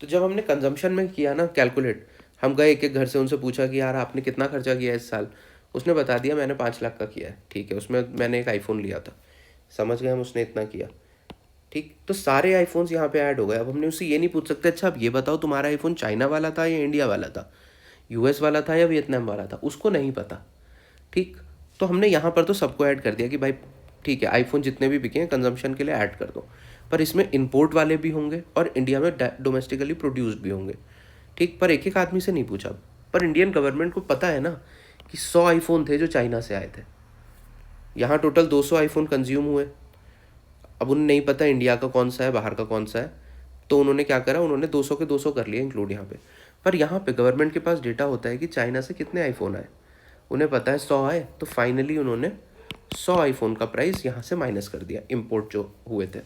तो जब हमने कंजम्पशन में किया ना कैलकुलेट, हम गए एक एक घर से, उनसे पूछा कि यार आपने कितना खर्चा किया इस साल, उसने बता दिया मैंने 5 लाख का किया है, ठीक है, उसमें मैंने एक आईफोन लिया था, समझ गए हम, उसने इतना किया, ठीक। तो सारे आईफोन्स यहाँ पे ऐड हो गए। अब हमने उससे ये नहीं पूछ सकते अच्छा अब ये बताओ तुम्हारा आईफोन चाइना वाला था या इंडिया वाला था, यूएस वाला था या वियतनाम वाला था, उसको नहीं पता, ठीक। तो हमने यहाँ पर तो सबको ऐड कर दिया कि भाई ठीक है, आईफोन जितने भी बिके हैं कंजम्पशन के लिए ऐड कर दो, पर इसमें इंपोर्ट वाले भी होंगे और इंडिया में डोमेस्टिकली प्रोड्यूस्ड भी होंगे, ठीक। पर एक एक आदमी से नहीं पूछा, पर इंडियन गवर्नमेंट को पता है ना कि 100 आईफोन थे जो चाइना से आए थे, यहाँ टोटल 200 आईफोन कंज्यूम हुए। अब उन्हें नहीं पता इंडिया का कौन सा है, बाहर का कौन सा है, तो उन्होंने क्या करा, उन्होंने 200 के 200 कर लिए इंक्लूड यहाँ पे। पर यहाँ पे गवर्नमेंट के पास डेटा होता है कि चाइना से कितने आईफोन आए, उन्हें पता है 100 आए, तो फाइनली उन्होंने 100 आईफोन का प्राइस यहाँ से माइनस कर दिया, इम्पोर्ट जो हुए थे,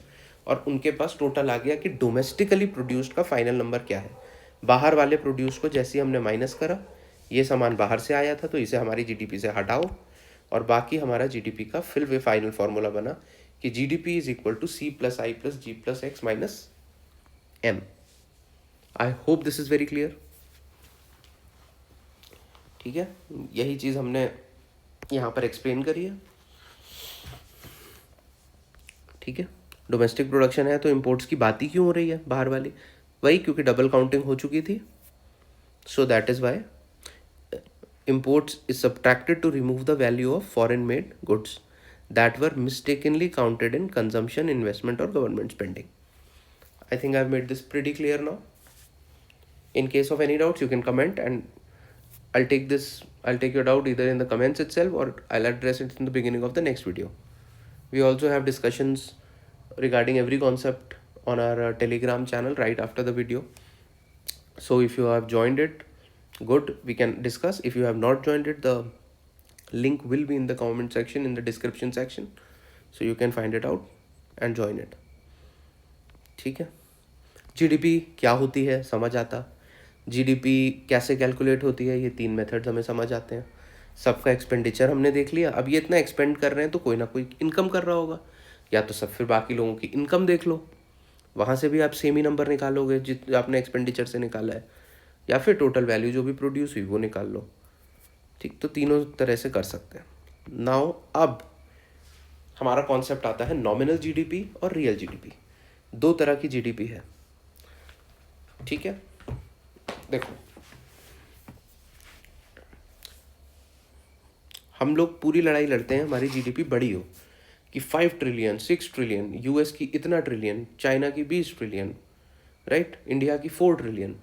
और उनके पास टोटल आ गया कि डोमेस्टिकली प्रोड्यूस्ड का फाइनल नंबर क्या है। बाहर वाले प्रोड्यूस को जैसे ही हमने माइनस करा, ये सामान बाहर से आया था तो इसे हमारी जीडीपी से हटाओ, और बाकी हमारा जीडीपी का फिर वे फाइनल फार्मूला बना कि GDP is equal to C plus I plus G plus X minus M. I hope this is very clear, ठीक है। यही चीज़ हमने यहाँ पर एक्सप्लेन करी है, ठीक है। डोमेस्टिक प्रोडक्शन है तो इम्पोर्ट्स की बात ही क्यों हो रही है बाहर वाली, वही क्योंकि डबल काउंटिंग हो चुकी थी, सो that is why imports is subtracted to remove the value of foreign made goods that were mistakenly counted in consumption, investment or government spending. I think I've made this pretty clear now. In case of any doubts you can comment, and I'll take your doubt either in the comments itself or I'll address it in the beginning of the next video. We also have discussions regarding every concept on our Telegram channel right after the video, so if you have joined it, good, we can discuss. If you have not joined it, the link will be in the comment section, in the description section, so you can find it out and join it, ठीक है। GDP क्या होती है समझ आता, GDP कैसे calculate होती है, ये 3 मेथड्स हमें समझ आते हैं। सबका एक्सपेंडिचर हमने देख लिया, अब ये इतना एक्सपेंड कर रहे हैं तो कोई ना कोई इनकम कर रहा होगा, या तो सब फिर बाकी लोगों की इनकम देख लो, वहाँ से भी आप सेम ही नंबर निकालोगे जित आपने एक्सपेंडिचर से निकाला है, या फिर टोटल वैल्यू जो भी प्रोड्यूस हुई वो निकाल लो, ठीक। तो तीनों तरह से कर सकते हैं। नाउ अब हमारा कॉन्सेप्ट आता है नॉमिनल जीडीपी और रियल जीडीपी। दो तरह की जीडीपी है, ठीक है। देखो, हम लोग पूरी लड़ाई लड़ते हैं हमारी जीडीपी बड़ी हो, कि 5 ट्रिलियन 6 ट्रिलियन, यूएस की इतना ट्रिलियन, चाइना की 20 ट्रिलियन, राइट, इंडिया की 4 ट्रिलियन।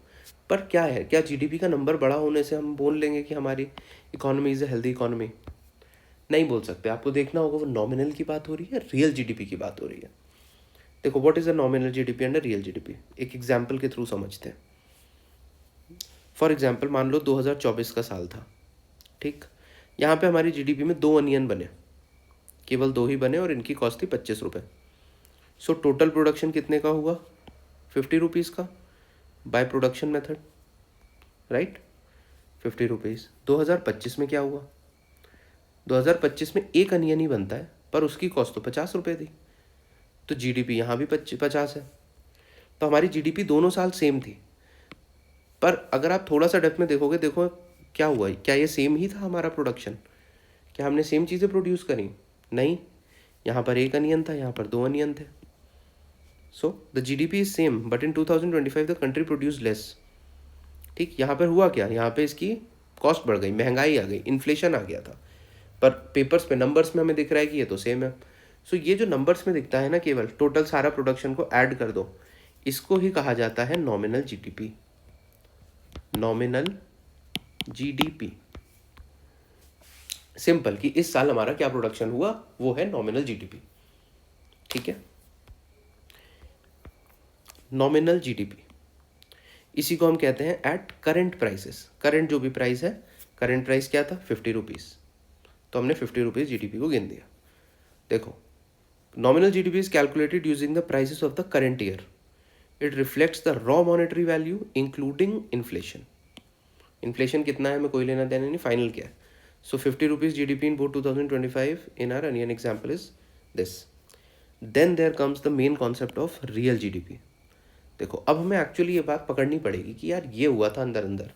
पर क्या है, क्या जीडीपी का नंबर बड़ा होने से हम बोल लेंगे कि हमारी economy is a healthy economy? नहीं बोल सकते। आपको देखना होगा वो नॉमिनल की बात हो रही है, रियल जीडीपी की बात हो रही है। देखो, what is a nominal GDP and a real GDP, एक एग्जाम्पल के थ्रू समझते हैं। फॉर एग्जाम्पल, मान लो 2024 का साल था, ठीक। यहाँ पे हमारी जीडीपी में 2 अनियन बने, केवल 2 ही बने, और इनकी कॉस्ट थी 25 रुपये। सो टोटल प्रोडक्शन कितने का हुआ? 50 रुपीज़ का, by production method, right, 50 rupees. 2025 में क्या हुआ? 2025 में एक अनियन ही बनता है, पर उसकी कॉस्ट तो 50 रुपये थी, तो जीडीपी यहाँ भी 50 है। तो हमारी जीडीपी दोनों साल सेम थी। पर अगर आप थोड़ा सा डेप्थ में देखोगे, देखो क्या हुआ, क्या ये सेम ही था हमारा प्रोडक्शन? क्या हमने सेम चीज़ें प्रोड्यूस करी? नहीं, यहाँ पर एक अनियन था, यहाँ पर 2 अनियन थे। So the GDP is same, but in 2025 the country produce less, ठीक। यहाँ पर हुआ क्या, यहाँ पे इसकी कॉस्ट बढ़ गई, महंगाई आ गई, इन्फ्लेशन आ गया था। पर पेपर्स पे, नंबर्स में हमें दिख रहा है कि ये तो सेम है। सो ये जो नंबर्स में दिखता है ना, केवल टोटल सारा प्रोडक्शन को ऐड कर दो, इसको ही कहा जाता है nominal GDP. Nominal GDP, simple, कि इस साल हमारा क्या प्रोडक्शन हुआ, वो है नॉमिनल जीडीपी, ठीक है। नॉमिनल जीडीपी, इसी को हम कहते हैं एट करंट प्राइसेस। करंट जो भी प्राइस है, करंट प्राइस क्या था? 50 रुपीज़, तो हमने 50 रुपीज़ जीडीपी को गिन दिया। देखो, nominal GDP is calculated using the prices of the current year. It reflects the raw monetary value including inflation. Inflation कितना है हमें कोई लेना देना नहीं, फाइनल क्या है। So 50 rupees GDP in both 2025 in our onion example is this. Then there comes the main concept of real GDP. देखो, अब हमें एक्चुअली ये बात पकड़नी पड़ेगी कि यार ये हुआ था अंदर अंदर,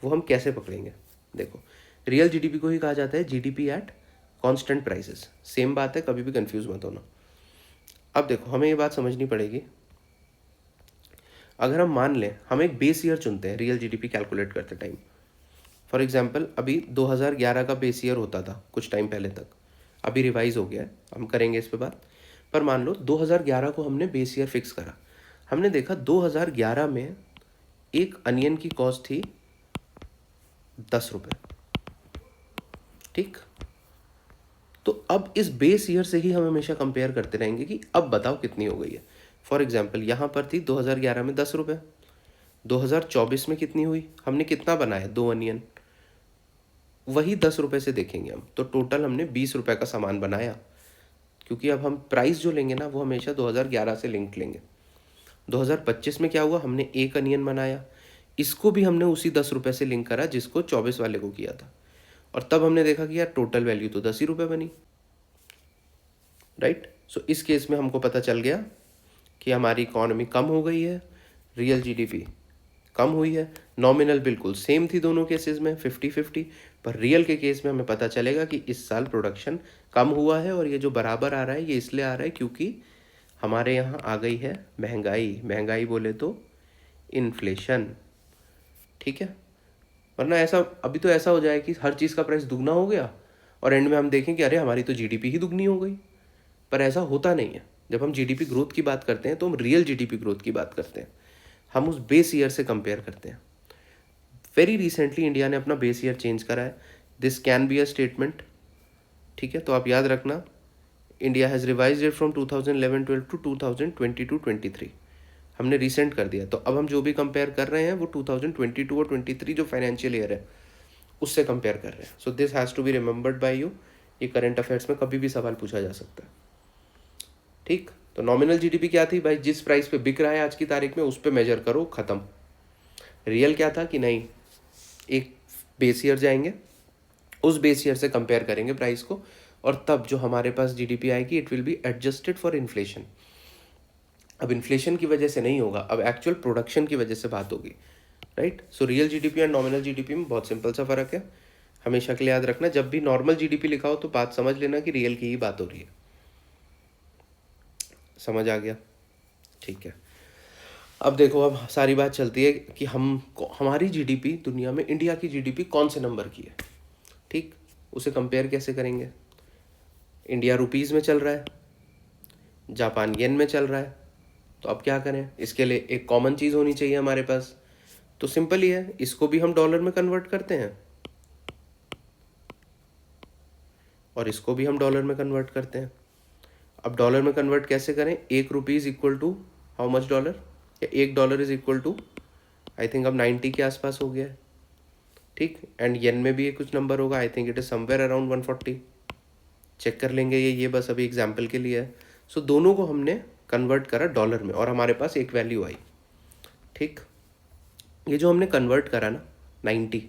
वो हम कैसे पकड़ेंगे। देखो, रियल जीडीपी को ही कहा जाता है GDP at constant prices. Same बात है, कभी भी कंफ्यूज मत होना। अब देखो, हमें ये बात समझनी पड़ेगी, अगर हम मान लें हम एक बेस ईयर चुनते हैं रियल जीडीपी कैलकुलेट करते टाइम। फॉर एग्जांपल, अभी 2011 का बेस ईयर होता था कुछ टाइम पहले तक, अभी रिवाइज हो गया है, हम करेंगे इस पे बात। पर मान लो 2011 को हमने बेस ईयर फिक्स करा, हमने देखा 2011 में एक अनियन की कॉस्ट थी 10 रुपये, ठीक। तो अब इस बेस ईयर से ही हम हमेशा कंपेयर करते रहेंगे कि अब बताओ कितनी हो गई है। फॉर एग्जांपल, यहाँ पर थी 2011 में 10 रुपये, 2024 में कितनी हुई, हमने कितना बनाया, 2 अनियन, वही 10 रुपये से देखेंगे हम, तो टोटल हमने 20 रुपये का सामान बनाया। क्योंकि अब हम प्राइस जो लेंगे ना, वो हमेशा 2011 से लिंक लेंगे। 2025 में क्या हुआ, हमने एक अनियन बनाया, इसको भी हमने उसी 10 रुपये से लिंक करा जिसको 24 वाले को किया था, और तब हमने देखा कि यार टोटल वैल्यू तो 10 ही रुपये बनी, राइट। सो इस केस में हमको पता चल गया कि हमारी इकॉनमी कम हो गई है, रियल जीडीपी कम हुई है। नॉमिनल बिल्कुल सेम थी दोनों केसेस में, 50-50, पर रियल के केस में हमें पता चलेगा कि इस साल प्रोडक्शन कम हुआ है, और ये जो बराबर आ रहा है ये इसलिए आ रहा है क्योंकि हमारे यहाँ आ गई है महंगाई। महंगाई बोले तो इन्फ्लेशन, ठीक है। वरना ऐसा, अभी तो ऐसा हो जाए कि हर चीज़ का प्राइस दुगना हो गया और एंड में हम देखें कि अरे हमारी तो जीडीपी ही दुगनी हो गई। पर ऐसा होता नहीं है। जब हम जीडीपी ग्रोथ की बात करते हैं तो हम रियल जीडीपी ग्रोथ की बात करते हैं, हम उस बेस ईयर से कंपेयर करते हैं। वेरी रिसेंटली इंडिया ने अपना बेस ईयर चेंज करा है, this can be a statement, ठीक है। तो आप याद रखना, India has revise it from 2011-12 to 2022-23, हमने रिसेंट कर दिया। तो अब हम जो भी कंपेयर कर रहे हैं वो 2022 और 23 जो फाइनेंशियल ईयर है उससे कंपेयर कर रहे हैं। So this has to be remembered by you. ये करंट अफेयर्स में कभी भी सवाल पूछा जा सकता है, ठीक। तो नॉमिनल जीडीपी क्या थी भाई, जिस प्राइस पे बिक रहा है आज की तारीख में उस पे मेजर करो, ख़त्म। रियल क्या था कि नहीं, एक बेस ईयर जाएंगे, उस बेस ईयर से कंपेयर करेंगे प्राइस को, और तब जो हमारे पास जीडीपी आएगी it will be adjusted for inflation. अब इन्फ्लेशन की वजह से नहीं होगा, अब एक्चुअल प्रोडक्शन की वजह से बात होगी, राइट। सो रियल जीडीपी और नॉमिनल जीडीपी में बहुत सिंपल सा फ़र्क है, हमेशा के लिए याद रखना। जब भी नॉर्मल जीडीपी लिखा हो तो बात समझ लेना कि रियल की ही बात हो रही है। समझ आ गया? ठीक है। अब देखो, अब सारी बात चलती है कि हमारी जीडीपी दुनिया में, इंडिया की जीडीपी कौन से नंबर की है, ठीक, उसे कंपेयर कैसे करेंगे? इंडिया रुपीज़ में चल रहा है, जापान येन में चल रहा है, तो अब क्या करें? इसके लिए एक कॉमन चीज़ होनी चाहिए हमारे पास। तो सिंपल ही है, इसको भी हम डॉलर में कन्वर्ट करते हैं और इसको भी हम डॉलर में कन्वर्ट करते हैं। अब डॉलर में कन्वर्ट कैसे करें? 1 rupees equal to how much dollar, या $1 is equal to, I think अब 90 के आसपास हो गया है, ठीक। एंड येन में भी कुछ नंबर होगा, I think it is somewhere around 140। Check कर लेंगे, ये बस अभी एग्जाम्पल के लिए है। सो दोनों को हमने कन्वर्ट करा डॉलर में और हमारे पास एक वैल्यू आई, ठीक। ये जो हमने कन्वर्ट करा ना 90,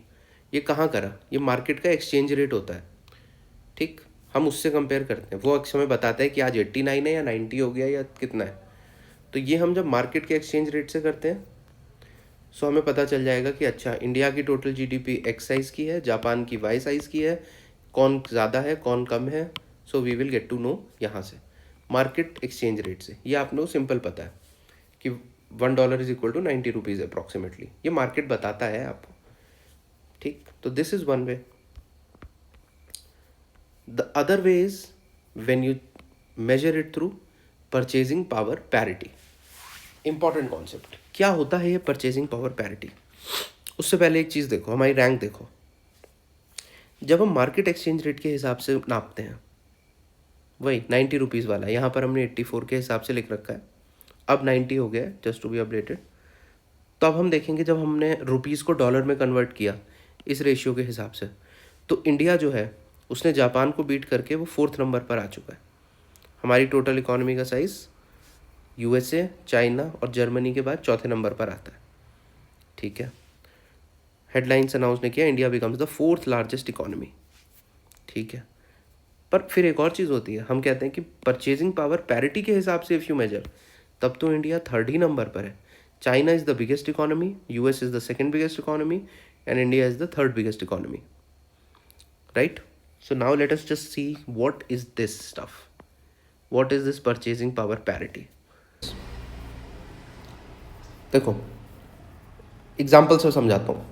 ये कहाँ करा? ये मार्केट का एक्सचेंज रेट होता है, ठीक। हम उससे कंपेयर करते हैं, वो समय बताता है कि आज 89 है या 90 हो गया या कितना है। तो ये हम जब मार्केट के एक्सचेंज रेट से करते हैं, सो हमें पता चल जाएगा कि अच्छा, इंडिया की टोटल जीडीपी एक्स साइज़ की है, जापान की वाई साइज़ की है, कौन ज़्यादा है कौन कम है। So we will get to know यहाँ से, मार्केट एक्सचेंज रेट से। ये आपको सिंपल पता है कि $1 is equal to 90 rupees approximately, ये मार्केट बताता है आपको, ठीक। तो this is one way. The other way is when you measure it through purchasing power parity. Important concept, क्या होता है ये परचेजिंग पावर पैरिटी? उससे पहले एक चीज़ देखो, हमारी रैंक देखो। जब हम मार्केट एक्सचेंज रेट के हिसाब से नापते हैं, वही 90 रुपीज़ वाला, यहाँ पर हमने 84 के हिसाब से लिख रखा है, अब 90 हो गया है, जस्ट टू बी अपडेटेड। तो अब हम देखेंगे, जब हमने रुपीज़ को डॉलर में कन्वर्ट किया इस रेशियो के हिसाब से, तो इंडिया जो है उसने जापान को बीट करके वो 4th नंबर पर आ चुका है। हमारी टोटल इकोनॉमी का साइज़ यूएसए, चाइना और जर्मनी के बाद 4थे नंबर पर आता है, ठीक है। हेडलाइंस अनाउंस ने किया, India becomes the 4th largest economy, ठीक है। पर फिर एक और चीज़ होती है, हम कहते हैं कि परचेजिंग पावर पैरिटी के हिसाब से इफ़ यू मेजर, तब तो इंडिया 3rd ही नंबर पर है। China is the biggest economy, US is the 2nd biggest economy and India is the 3rd biggest economy, right. So now let us just see what is this stuff, what is this purchasing power parity. देखो, example से समझाता हूँ।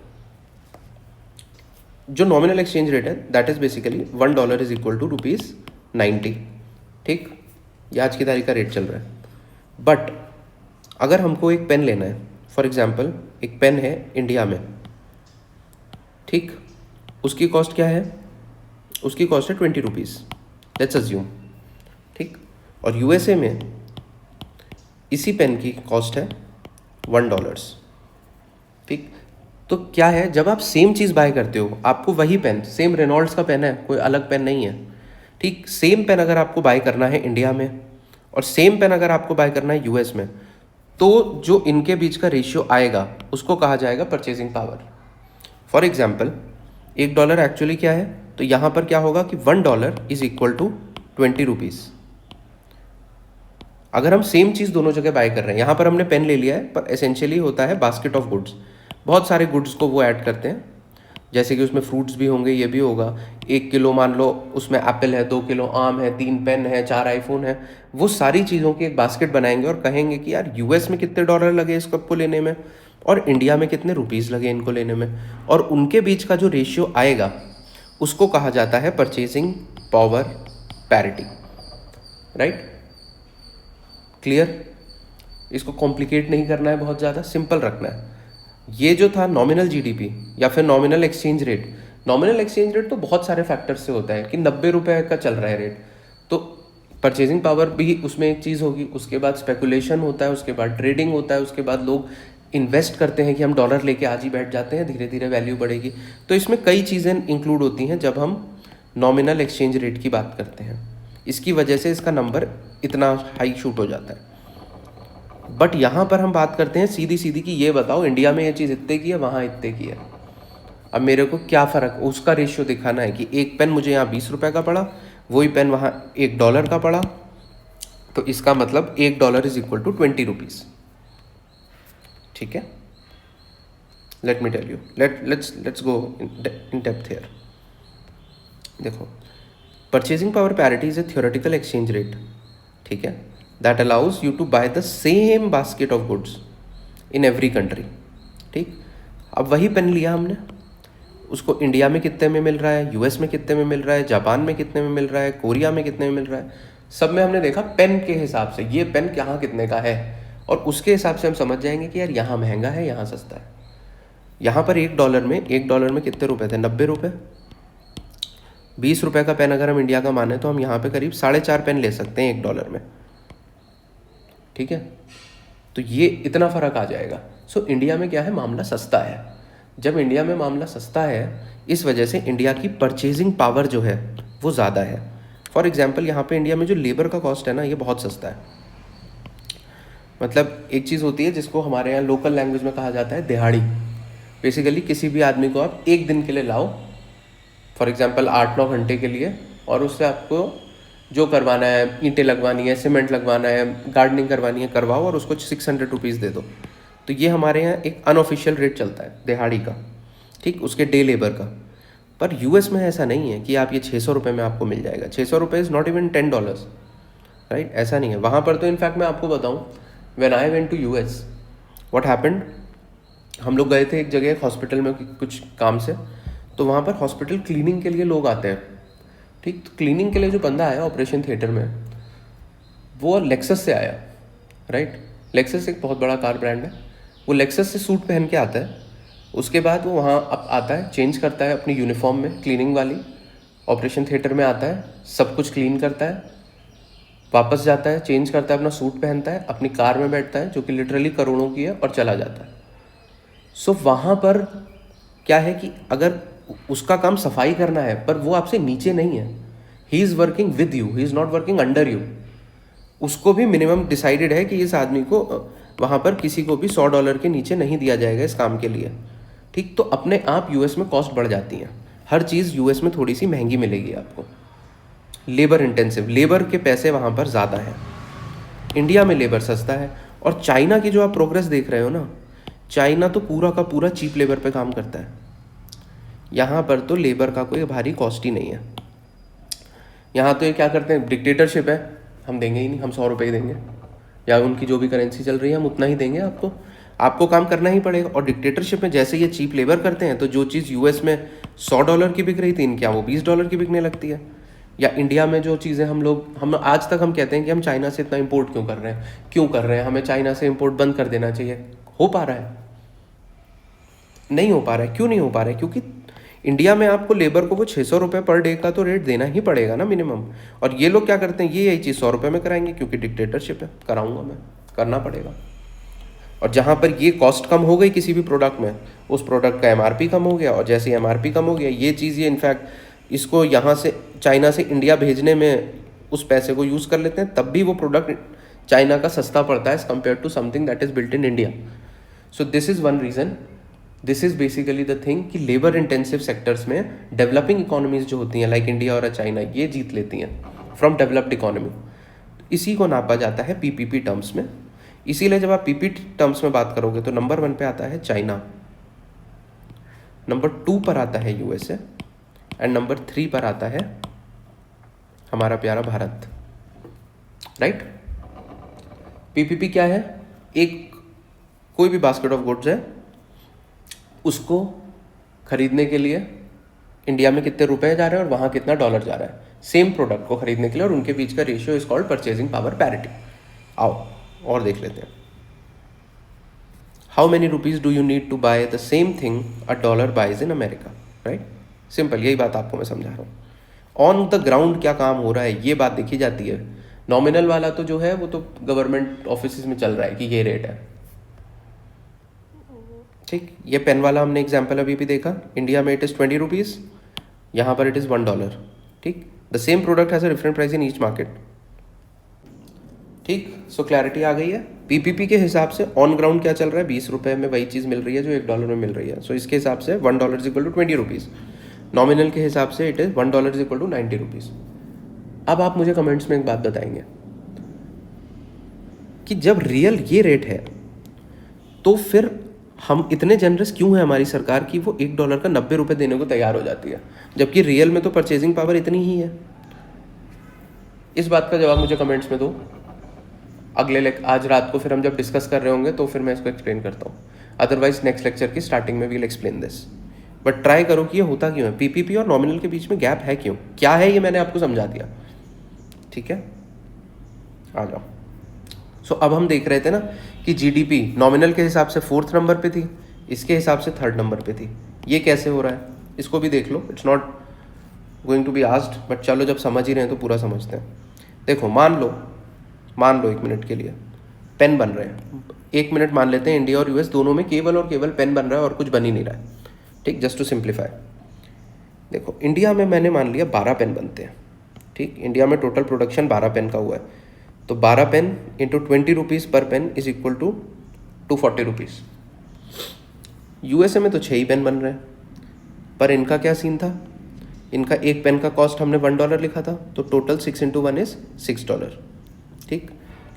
जो nominal exchange rate है that is basically $1 is equal to ₹90, ठीक। ये आज की तारीख का रेट चल रहा है। बट अगर हमको एक पेन लेना है, फॉर एग्जांपल एक पेन है इंडिया में, ठीक, उसकी कॉस्ट क्या है? उसकी कॉस्ट है 20 रुपीज़, लेट्स अज्यूम, ठीक। और यूएसए में इसी पेन की कॉस्ट है $1, ठीक। तो क्या है, जब आप सेम चीज़ बाय करते हो, आपको वही पेन, सेम रेनॉल्ड्स का पेन है, कोई अलग पेन नहीं है, ठीक। सेम पेन अगर आपको बाय करना है इंडिया में और सेम पेन अगर आपको बाय करना है यूएस में, तो जो इनके बीच का रेशियो आएगा उसको कहा जाएगा purchasing power. For example $1 actually क्या है, तो यहाँ पर क्या होगा कि $1 इज इक्वल टू 20 रुपीज़। अगर हम सेम चीज़ दोनों जगह बाय कर रहे हैं, यहाँ पर हमने पेन ले लिया है, पर एसेंशियली होता है बास्केट ऑफ गुड्स, बहुत सारे गुड्स को वो ऐड करते हैं, जैसे कि उसमें फ्रूट्स भी होंगे, ये भी होगा। 1 किलो मान लो उसमें एप्पल है, 2 किलो आम है, 3 पेन है, 4 आईफोन है, वो सारी चीज़ों की एक बास्केट बनाएंगे और कहेंगे कि यार यूएस में कितने डॉलर लगे इस कप को लेने में और इंडिया में कितने रुपीज़ लगे इनको लेने में, और उनके बीच का जो रेशियो आएगा उसको कहा जाता है purchasing power parity, right. Clear? इसको कॉम्प्लिकेट नहीं करना है, बहुत ज़्यादा सिंपल रखना है। ये जो था नॉमिनल जीडीपी या फिर nominal exchange rate, nominal exchange rate तो बहुत सारे फैक्टर्स से होता है कि 90 रुपये का चल रहा है रेट, तो परचेजिंग पावर भी उसमें एक चीज़ होगी। उसके बाद स्पेकुलेशन होता है, उसके बाद ट्रेडिंग होता है, उसके बाद लोग इन्वेस्ट करते हैं कि हम डॉलर लेके आज ही बैठ जाते हैं, धीरे धीरे वैल्यू बढ़ेगी। तो इसमें कई चीज़ें इंक्लूड होती हैं जब हम नॉमिनल एक्सचेंज रेट की बात करते हैं, इसकी वजह से इसका नंबर इतना हाई शूट हो जाता है। बट यहाँ पर हम बात करते हैं सीधी सीधी कि ये बताओ इंडिया में ये चीज़ इतने की है, वहाँ इतने की है, अब मेरे को क्या फ़र्क, उसका रेशियो दिखाना है कि एक पेन मुझे यहाँ 20 रुपये का पड़ा, वही पेन वहाँ $1 का पड़ा, तो इसका मतलब $1 इज इक्वल टू 20 रुपीज़, ठीक है। Let me tell you, let's go in depth here. देखो, purchasing power parity is a theoretical exchange rate, ठीक है, that allows you to buy the same basket of goods in every country. ठीक, अब वही pen लिया हमने, उसको India में कितने में मिल रहा है, यूएस में कितने में मिल रहा है, जापान में कितने में मिल रहा है, कोरिया में कितने में मिल रहा है, सब में हमने देखा पेन के हिसाब से ये पेन कहाँ कितने का है, और उसके हिसाब से हम समझ जाएंगे कि यार यहाँ महंगा है यहाँ सस्ता है। यहाँ पर एक डॉलर में कितने रुपए थे, 90 रुपये। 20 रुपये का पेन अगर हम इंडिया का माने तो हम यहाँ पे करीब 4.5 पेन ले सकते हैं $1 में। ठीक है, तो ये इतना फ़र्क आ जाएगा। सो इंडिया में क्या है, मामला सस्ता है। जब इंडिया में मामला सस्ता है, इस वजह से इंडिया की परचेजिंग पावर जो है वो ज़्यादा है। फॉर एग्जांपल यहाँ पे इंडिया में जो लेबर का कॉस्ट है ना, ये बहुत सस्ता है। मतलब एक चीज़ होती है जिसको हमारे यहाँ लोकल लैंग्वेज में कहा जाता है दिहाड़ी। बेसिकली किसी भी आदमी को आप एक दिन के लिए लाओ, फॉर एग्जांपल 8-9 घंटे के लिए, और उससे आपको जो करवाना है, ईंटें लगवानी है, सीमेंट लगवाना है, गार्डनिंग करवानी है, करवाओ और उसको 600 रुपीज़ दे दो। तो ये हमारे यहाँ एक अनऑफिशियल रेट चलता है दिहाड़ी का, ठीक, उसके डे लेबर का। पर यूएस में ऐसा नहीं है कि आप ये 600 रुपये में आपको मिल जाएगा। 600 रुपये इज़ नॉट इवन $10, राइट, ऐसा नहीं है वहाँ पर। तो इनफैक्ट मैं आपको बताऊँ, when I went to US, what happened, हम लोग गए थे एक जगह, एक हॉस्पिटल में कुछ काम से। तो वहाँ पर हॉस्पिटल क्लीनिंग के लिए लोग आते हैं, ठीक। तो क्लीनिंग के लिए जो बंदा आया ऑपरेशन थिएटर में, वो लेक्सस से आया, राइट। लेक्सस एक बहुत बड़ा कार ब्रांड है। वो लेक्सस से सूट पहन के आता है, उसके बाद वो वहाँ आता है, चेंज करता है अपनी यूनिफॉर्म में, क्लीनिंग वाली, ऑपरेशन थिएटर में आता है, सब कुछ क्लीन करता है, वापस जाता है, चेंज करता है, अपना सूट पहनता है, अपनी कार में बैठता है जो कि लिटरली करोड़ों की है, और चला जाता है। सो वहाँ पर क्या है कि अगर उसका काम सफाई करना है, पर वो आपसे नीचे नहीं है, he is working with you, he is not working under you. उसको भी मिनिमम डिसाइडेड है कि इस आदमी को वहाँ पर किसी को भी $100 के नीचे नहीं दिया जाएगा इस काम के लिए, ठीक। तो अपने आप यूएस में कॉस्ट बढ़ जाती है, हर चीज़ यूएस में थोड़ी सी महंगी मिलेगी आपको। लेबर इंटेंसिव, लेबर के पैसे वहाँ पर ज़्यादा है। इंडिया में लेबर सस्ता है। और चाइना की जो आप प्रोग्रेस देख रहे हो ना, चाइना तो पूरा का पूरा चीप लेबर पे काम करता है। यहाँ पर तो लेबर का कोई भारी कॉस्ट ही नहीं है। यहाँ तो ये क्या करते हैं, डिक्टेटरशिप है, हम देंगे ही नहीं, हम 100 रुपये ही देंगे, या उनकी जो भी करेंसी चल रही है हम उतना ही देंगे आपको काम करना ही पड़ेगा। और डिक्टेटरशिप में जैसे ये चीप लेबर करते हैं, तो जो चीज़ यूएस में $100 की बिक रही थी, इनके यहाँ वो $20 की बिकने लगती है। या इंडिया में जो चीज़ें हम आज तक हम कहते हैं कि हम चाइना से इतना इंपोर्ट क्यों कर रहे हैं, हमें चाइना से इंपोर्ट बंद कर देना चाहिए। हो पा रहा है? नहीं हो पा रहा है। क्यों नहीं हो पा रहा है? क्योंकि इंडिया में आपको लेबर को वो 600 रुपये पर डे का तो रेट देना ही पड़ेगा ना मिनिमम। और ये लोग क्या करते हैं, ये यही चीज़ 100 रुपये में कराएंगे, क्योंकि डिक्टेटरशिप है, कराऊंगा मैं, करना पड़ेगा। और जहाँ पर ये कॉस्ट कम हो गई किसी भी प्रोडक्ट में, उस प्रोडक्ट का एमआरपी कम हो गया, और जैसे एमआरपी कम हो गया, ये चीज़ ये इनफैक्ट इसको यहाँ से चाइना से इंडिया भेजने में उस पैसे को यूज़ कर लेते हैं, तब भी वो प्रोडक्ट चाइना का सस्ता पड़ता है as compare to something that is built in India. So this is one reason, this is basically the thing कि लेबर इंटेंसिव सेक्टर्स में डेवलपिंग इकोनॉमीज जो होती हैं लाइक इंडिया और चाइना, ये जीत लेती हैं फ्रॉम डेवलप्ड इकोनॉमी। इसी को नापा जाता है पीपीपी टर्म्स में। इसीलिए जब आप पीपीपी टर्म्स में बात करोगे तो नंबर 1 पे आता है चाइना, नंबर 2 पर आता है यूएसए, एंड नंबर 3 पर आता है हमारा प्यारा भारत, राइट। पीपीपी क्या है? एक कोई भी बास्केट ऑफ गुड्स है, उसको खरीदने के लिए इंडिया में कितने रुपए जा रहे हैं और वहाँ कितना डॉलर जा रहा है, सेम प्रोडक्ट को खरीदने के लिए, और उनके बीच का ratio is called purchasing power parity. आओ और देख लेते हैं। How many rupees do you need to buy the same thing a dollar buys in America, right. Simple, यही बात आपको मैं समझा रहा हूँ। ऑन द ग्राउंड क्या काम हो रहा है ये बात देखी जाती है। नॉमिनल वाला तो जो है वो तो गवर्नमेंट ऑफिस में चल रहा है कि ये रेट है, ठीक। ये पेन वाला हमने एग्जाम्पल अभी भी देखा, इंडिया में इट इज़ 20 रुपीज़, यहाँ पर इट इज़ $1, ठीक। The same product has a different price in each market, ठीक। सो क्लैरिटी आ गई है। पीपीपी के हिसाब से ऑन ग्राउंड क्या चल रहा है, 20 रुपये में वही चीज़ मिल रही है जो $1 में मिल रही है। सो इसके हिसाब से $1 is equal to 20 rupees. Nominal के हिसाब से it is $1 is equal to 90 rupees. अब आप मुझे कमेंट्स में एक बात बताएंगे कि जब रियल ये रेट है तो फिर हम इतने जनरस क्यों है हमारी सरकार की वो $1 का 90 रुपये देने को तैयार हो जाती है, जबकि रियल में तो परचेजिंग पावर इतनी ही है। इस बात का जवाब मुझे कमेंट्स में दो। आज रात को फिर हम जब डिस्कस कर रहे होंगे तो फिर मैं इसको एक्सप्लेन करता हूँ, अदरवाइज नेक्स्ट लेक्चर की स्टार्टिंग में will explain this. But try करो कि ये होता क्यों है, पीपीपी और नॉमिनल के बीच में गैप है क्यों, क्या है ये मैंने आपको समझा दिया, ठीक है। आ जाओ। सो अब हम देख रहे थे ना कि जीडीपी नॉमिनल के हिसाब से 4th नंबर पे थी, इसके हिसाब से 3rd नंबर पे थी। ये कैसे हो रहा है इसको भी देख लो, it's not going to be asked, but चलो जब समझ ही रहे हैं तो पूरा समझते हैं। देखो मान लो 1 मिनट के लिए पेन बन रहे हैं, 1 मिनट मान लेते हैं इंडिया और यूएस दोनों में केवल और केवल पेन बन रहा है और कुछ बन ही नहीं रहा है, ठीक, जस्ट टू सिंप्लीफाई। देखो इंडिया में मैंने मान लिया 12 पेन बनते हैं, ठीक, इंडिया में टोटल प्रोडक्शन 12 पेन का हुआ है, तो 12 पेन इंटू 20 रुपीज़ पर pen is equal to 240 rupees. USA में तो 6 ही पेन बन रहे हैं, पर इनका क्या सीन था, इनका एक पेन का कॉस्ट हमने $1 लिखा था, तो टोटल 6 × 1 इज $6, ठीक।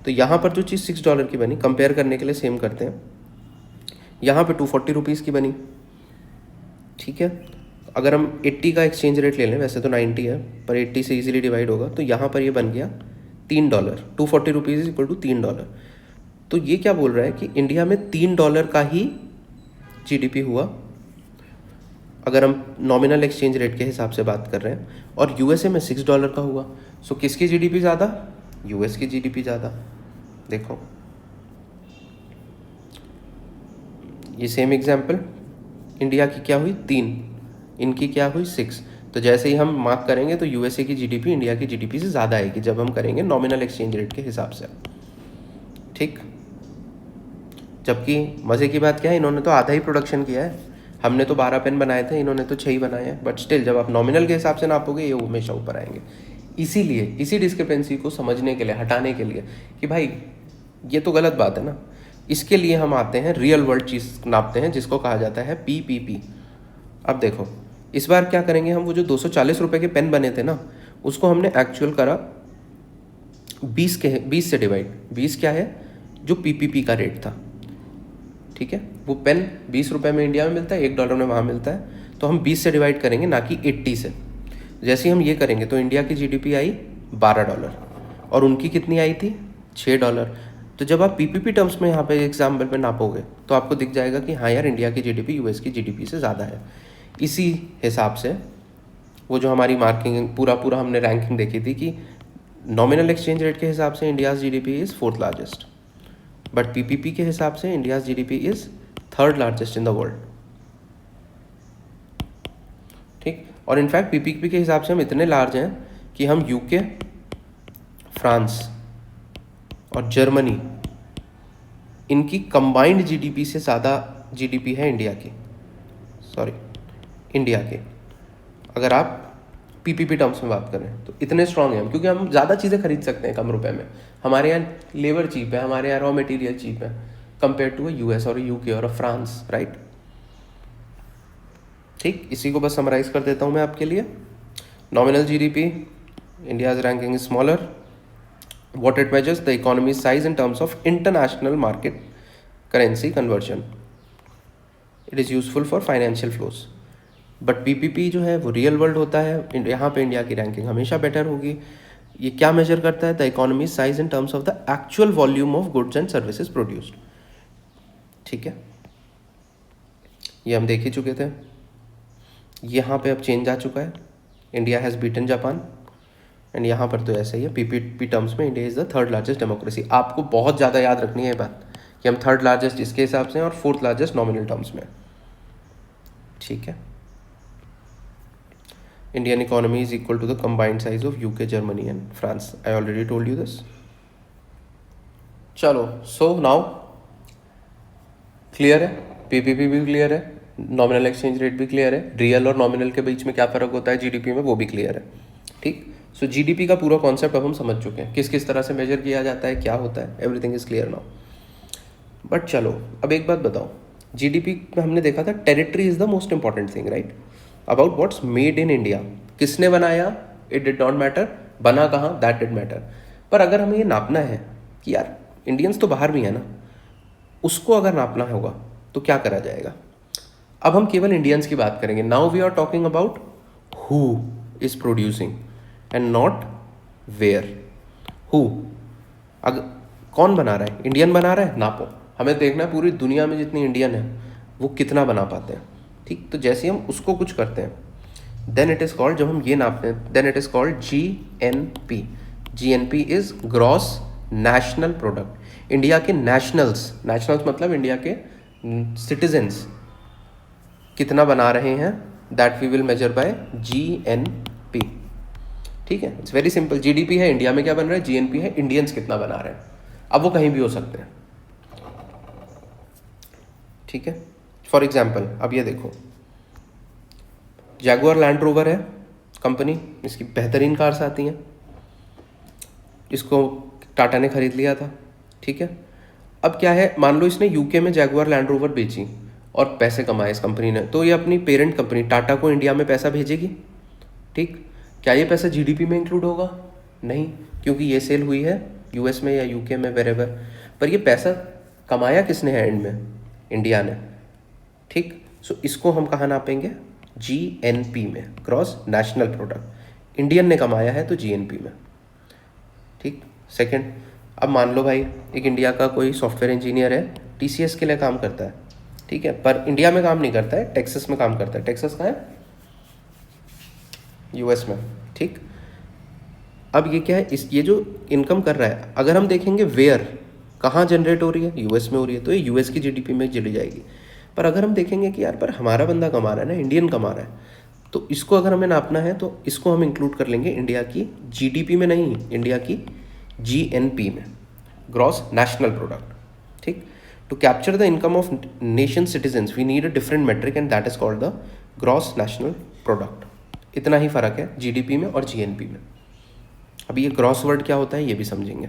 तो यहाँ पर जो चीज़ $6 की बनी, कंपेयर करने के लिए सेम करते हैं, यहाँ पे 240 रुपीज़ की बनी, ठीक है। अगर हम 80 का एक्सचेंज रेट ले लें, वैसे तो 90 है पर 80 से इजीली डिवाइड होगा, तो यहाँ पर ये बन गया $3, 240 रुपीज़ इज इक्वल टू $3। तो ये क्या बोल रहा है कि इंडिया में $3 का ही जीडीपी हुआ, अगर हम नॉमिनल एक्सचेंज रेट के हिसाब से बात कर रहे हैं, और यूएसए में $6 का हुआ। सो किसकी जीडीपी ज़्यादा, यूएस की जीडीपी ज़्यादा। देखो ये सेम एग्जाम्पल, इंडिया की क्या हुई 3, इनकी क्या हुई 6, तो जैसे ही हम मार्क करेंगे तो यूएसए की जीडीपी इंडिया की जीडीपी से ज़्यादा आएगी जब हम करेंगे नॉमिनल एक्सचेंज रेट के हिसाब से, ठीक। जबकि मज़े की बात क्या है, इन्होंने तो आधा ही प्रोडक्शन किया है, हमने तो 12 पेन बनाए थे, इन्होंने तो 6 ही बनाए हैं, बट स्टिल जब आप नॉमिनल के हिसाब से नापोगे ये हमेशा ऊपर आएंगे। इसीलिए इसी डिस्क्रिपेंसी को समझने के लिए, हटाने के लिए कि भाई ये तो गलत बात है ना, इसके लिए हम आते हैं रियल वर्ल्ड चीज़ नापते हैं जिसको कहा जाता है पीपीपी। अब देखो इस बार क्या करेंगे हम, वो जो 240 रुपये के पेन बने थे ना, उसको हमने एक्चुअल करा 20 से डिवाइड। 20 क्या है, जो पीपीपी का रेट था, ठीक है। वो पेन 20 रुपये में इंडिया में मिलता है, $1 में वहाँ मिलता है, तो हम 20 से डिवाइड करेंगे ना कि 80 से। जैसे ही हम ये करेंगे तो इंडिया की जीडीपी आई $12 और उनकी कितनी आई थी $6। तो जब आप पीपीपी टर्म्स में यहाँ पे एग्जाम्पल पे नापोगे तो आपको दिख जाएगा कि हाँ यार इंडिया की जीडीपी यूएस की जीडीपी से ज़्यादा है। इसी हिसाब से वो जो हमारी मार्किंग पूरा हमने रैंकिंग देखी थी कि नॉमिनल एक्सचेंज रेट के हिसाब से India's GDP is 4th largest, but PPP के हिसाब से India's GDP is 3rd largest in the world, ठीक। और इनफैक्ट पीपीपी के हिसाब से हम इतने लार्ज हैं कि हम यूके, फ्रांस और जर्मनी, इनकी कंबाइंड जीडीपी से ज़्यादा जीडीपी है इंडिया की, इंडिया के, अगर आप पीपीपी टर्म्स में बात करें तो इतने स्ट्रांग हैं हम, क्योंकि हम ज़्यादा चीज़ें खरीद सकते हैं कम रुपए में। हमारे यहाँ लेबर चीप है, हमारे यहाँ रॉ मटेरियल चीप है कंपेयर टू यूएस और यूके और फ्रांस, राइट, ठीक। इसी को बस समराइज कर देता हूँ मैं आपके लिए। Nominal GDP, India's ranking is smaller, what it measures the economy's size in terms of international market currency conversion, it is useful for financial flows, but PPP जो है वो रियल वर्ल्ड होता है, यहाँ पे इंडिया की रैंकिंग हमेशा better होगी। ये क्या मेजर करता है, the economy size in terms of the actual volume of goods and services produced, ठीक है। ये हम देख ही चुके थे, यहाँ पे अब चेंज आ चुका है, India has beaten Japan, and यहाँ पर तो ऐसा ही है, पीपीपी टर्म्स में India is the 3rd largest democracy. आपको बहुत ज़्यादा याद रखनी है ये बात कि हम 3rd लार्जेस्ट इसके हिसाब से हैं और 4th लार्जेस्ट नॉमिनल टर्म्स में, ठीक है। Indian economy is equal to the combined size of UK, Germany and France, I already told you this. चलो, सो नाउ क्लियर है, पीपीपी भी क्लियर है, नॉमिनल एक्सचेंज रेट भी क्लियर है, real और नॉमिनल के बीच में क्या फ़र्क होता है जीडीपी में वो भी क्लियर है, ठीक। सो जीडीपी का पूरा कॉन्सेप्ट अब हम समझ चुके हैं, किस किस तरह से मेजर किया जाता है, क्या होता है, everything is clear now. But चलो अब एक बात बताओ, जीडीपी में हमने देखा था territory is the most important thing, right, about what's made in India, किसने बनाया इट डिड नॉट मैटर, बना कहाँ दैट डिड मैटर। पर अगर हमें ये नापना है कि यार इंडियंस तो बाहर भी है ना, उसको अगर नापना होगा तो क्या करा जाएगा। अब हम केवल इंडियंस की बात करेंगे, now we are talking about who is producing and not where. Who, अगर कौन बना रहा है? इंडियन बना रहा है, नापो। हमें देखना है पूरी दुनिया में जितनी इंडियन है वो कितना बना पाते हैं, ठीक। तो जैसे हम उसको कुछ करते हैं, देन इट इज़ कॉल्ड, जब हम ये नापते हैं, then it is called GNP। GNP is gross national product. India के नेशनल्स मतलब इंडिया के सिटीजन्स कितना बना रहे हैं, that we will measure by GNP, ठीक है। It's very simple. GDP है इंडिया में क्या बन रहा है, GNP है इंडियंस कितना बना रहे हैं। अब वो कहीं भी हो सकते हैं, ठीक है। फॉर एग्जाम्पल अब ये देखो, जैगुआर लैंड रोवर है कंपनी, इसकी बेहतरीन कार्स आती हैं, इसको टाटा ने खरीद लिया था, ठीक है। अब क्या है, मान लो इसने यूके में जैगुआर लैंड रोवर बेची और पैसे कमाए इस कंपनी ने, तो ये अपनी पेरेंट कंपनी टाटा को इंडिया में पैसा भेजेगी, ठीक। क्या ये पैसा GDP में इंक्लूड होगा? नहीं, क्योंकि ये सेल हुई है US में या UK में, वेरेवर। पर ये पैसा कमाया किसने है एंड में? इंडिया ने, ठीक। सो इसको हम कहाँ नापेंगे? GNP में, ग्रॉस नेशनल प्रोडक्ट। इंडियन ने कमाया है तो GNP में, ठीक। सेकंड, अब मान लो भाई एक इंडिया का कोई सॉफ्टवेयर इंजीनियर है, TCS के लिए काम करता है, ठीक है, पर इंडिया में काम नहीं करता है, टेक्सास में काम करता है। टेक्सास कहाँ है? US में, ठीक। अब ये क्या है, ये जो इनकम कर रहा है, अगर हम देखेंगे वेयर, कहाँ जनरेट हो रही है, US में हो रही है, तो ये US की GDP में चली जाएगी। पर अगर हम देखेंगे कि यार पर हमारा बंदा कमा रहा है ना, इंडियन कमा रहा है, तो इसको अगर हमें नापना है तो इसको हम इंक्लूड कर लेंगे इंडिया की GDP में, नहीं, इंडिया की GNP में, ग्रॉस नेशनल प्रोडक्ट, ठीक। To capture the income of nation citizens we need a different metric and that is called the gross national product. इतना ही फ़र्क है GDP में और GNP में। अभी ये ग्रॉस वर्ड क्या होता है ये भी समझेंगे,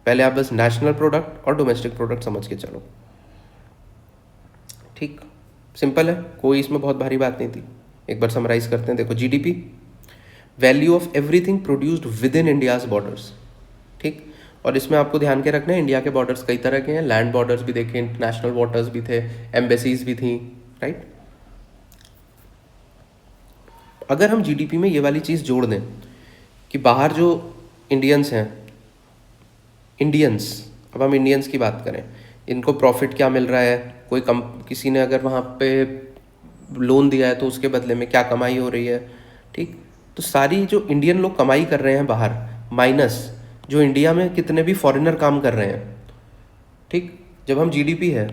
पहले आप बस नेशनल प्रोडक्ट और डोमेस्टिक प्रोडक्ट समझ के चलो, ठीक। सिंपल है, कोई इसमें बहुत भारी बात नहीं थी। एक बार समराइज करते हैं, देखो GDP, value of everything produced with in India's borders, ठीक। और इसमें आपको ध्यान के रखना है, इंडिया के बॉर्डर्स कई तरह के हैं, लैंड बॉर्डर्स भी देखे, इंटरनेशनल वाटर्स भी थे, एम्बेसीज भी थी, राइट। अगर हम GDP में ये वाली चीज़ जोड़ दें कि बाहर जो इंडियंस हैं, अब हम इंडियंस की बात करें, इनको प्रॉफिट क्या मिल रहा है, कोई किसी ने अगर वहाँ पे लोन दिया है तो उसके बदले में क्या कमाई हो रही है, ठीक। तो सारी जो इंडियन लोग कमाई कर रहे हैं बाहर, माइनस जो इंडिया में कितने भी फॉरेनर काम कर रहे हैं, ठीक। जब हम GDP है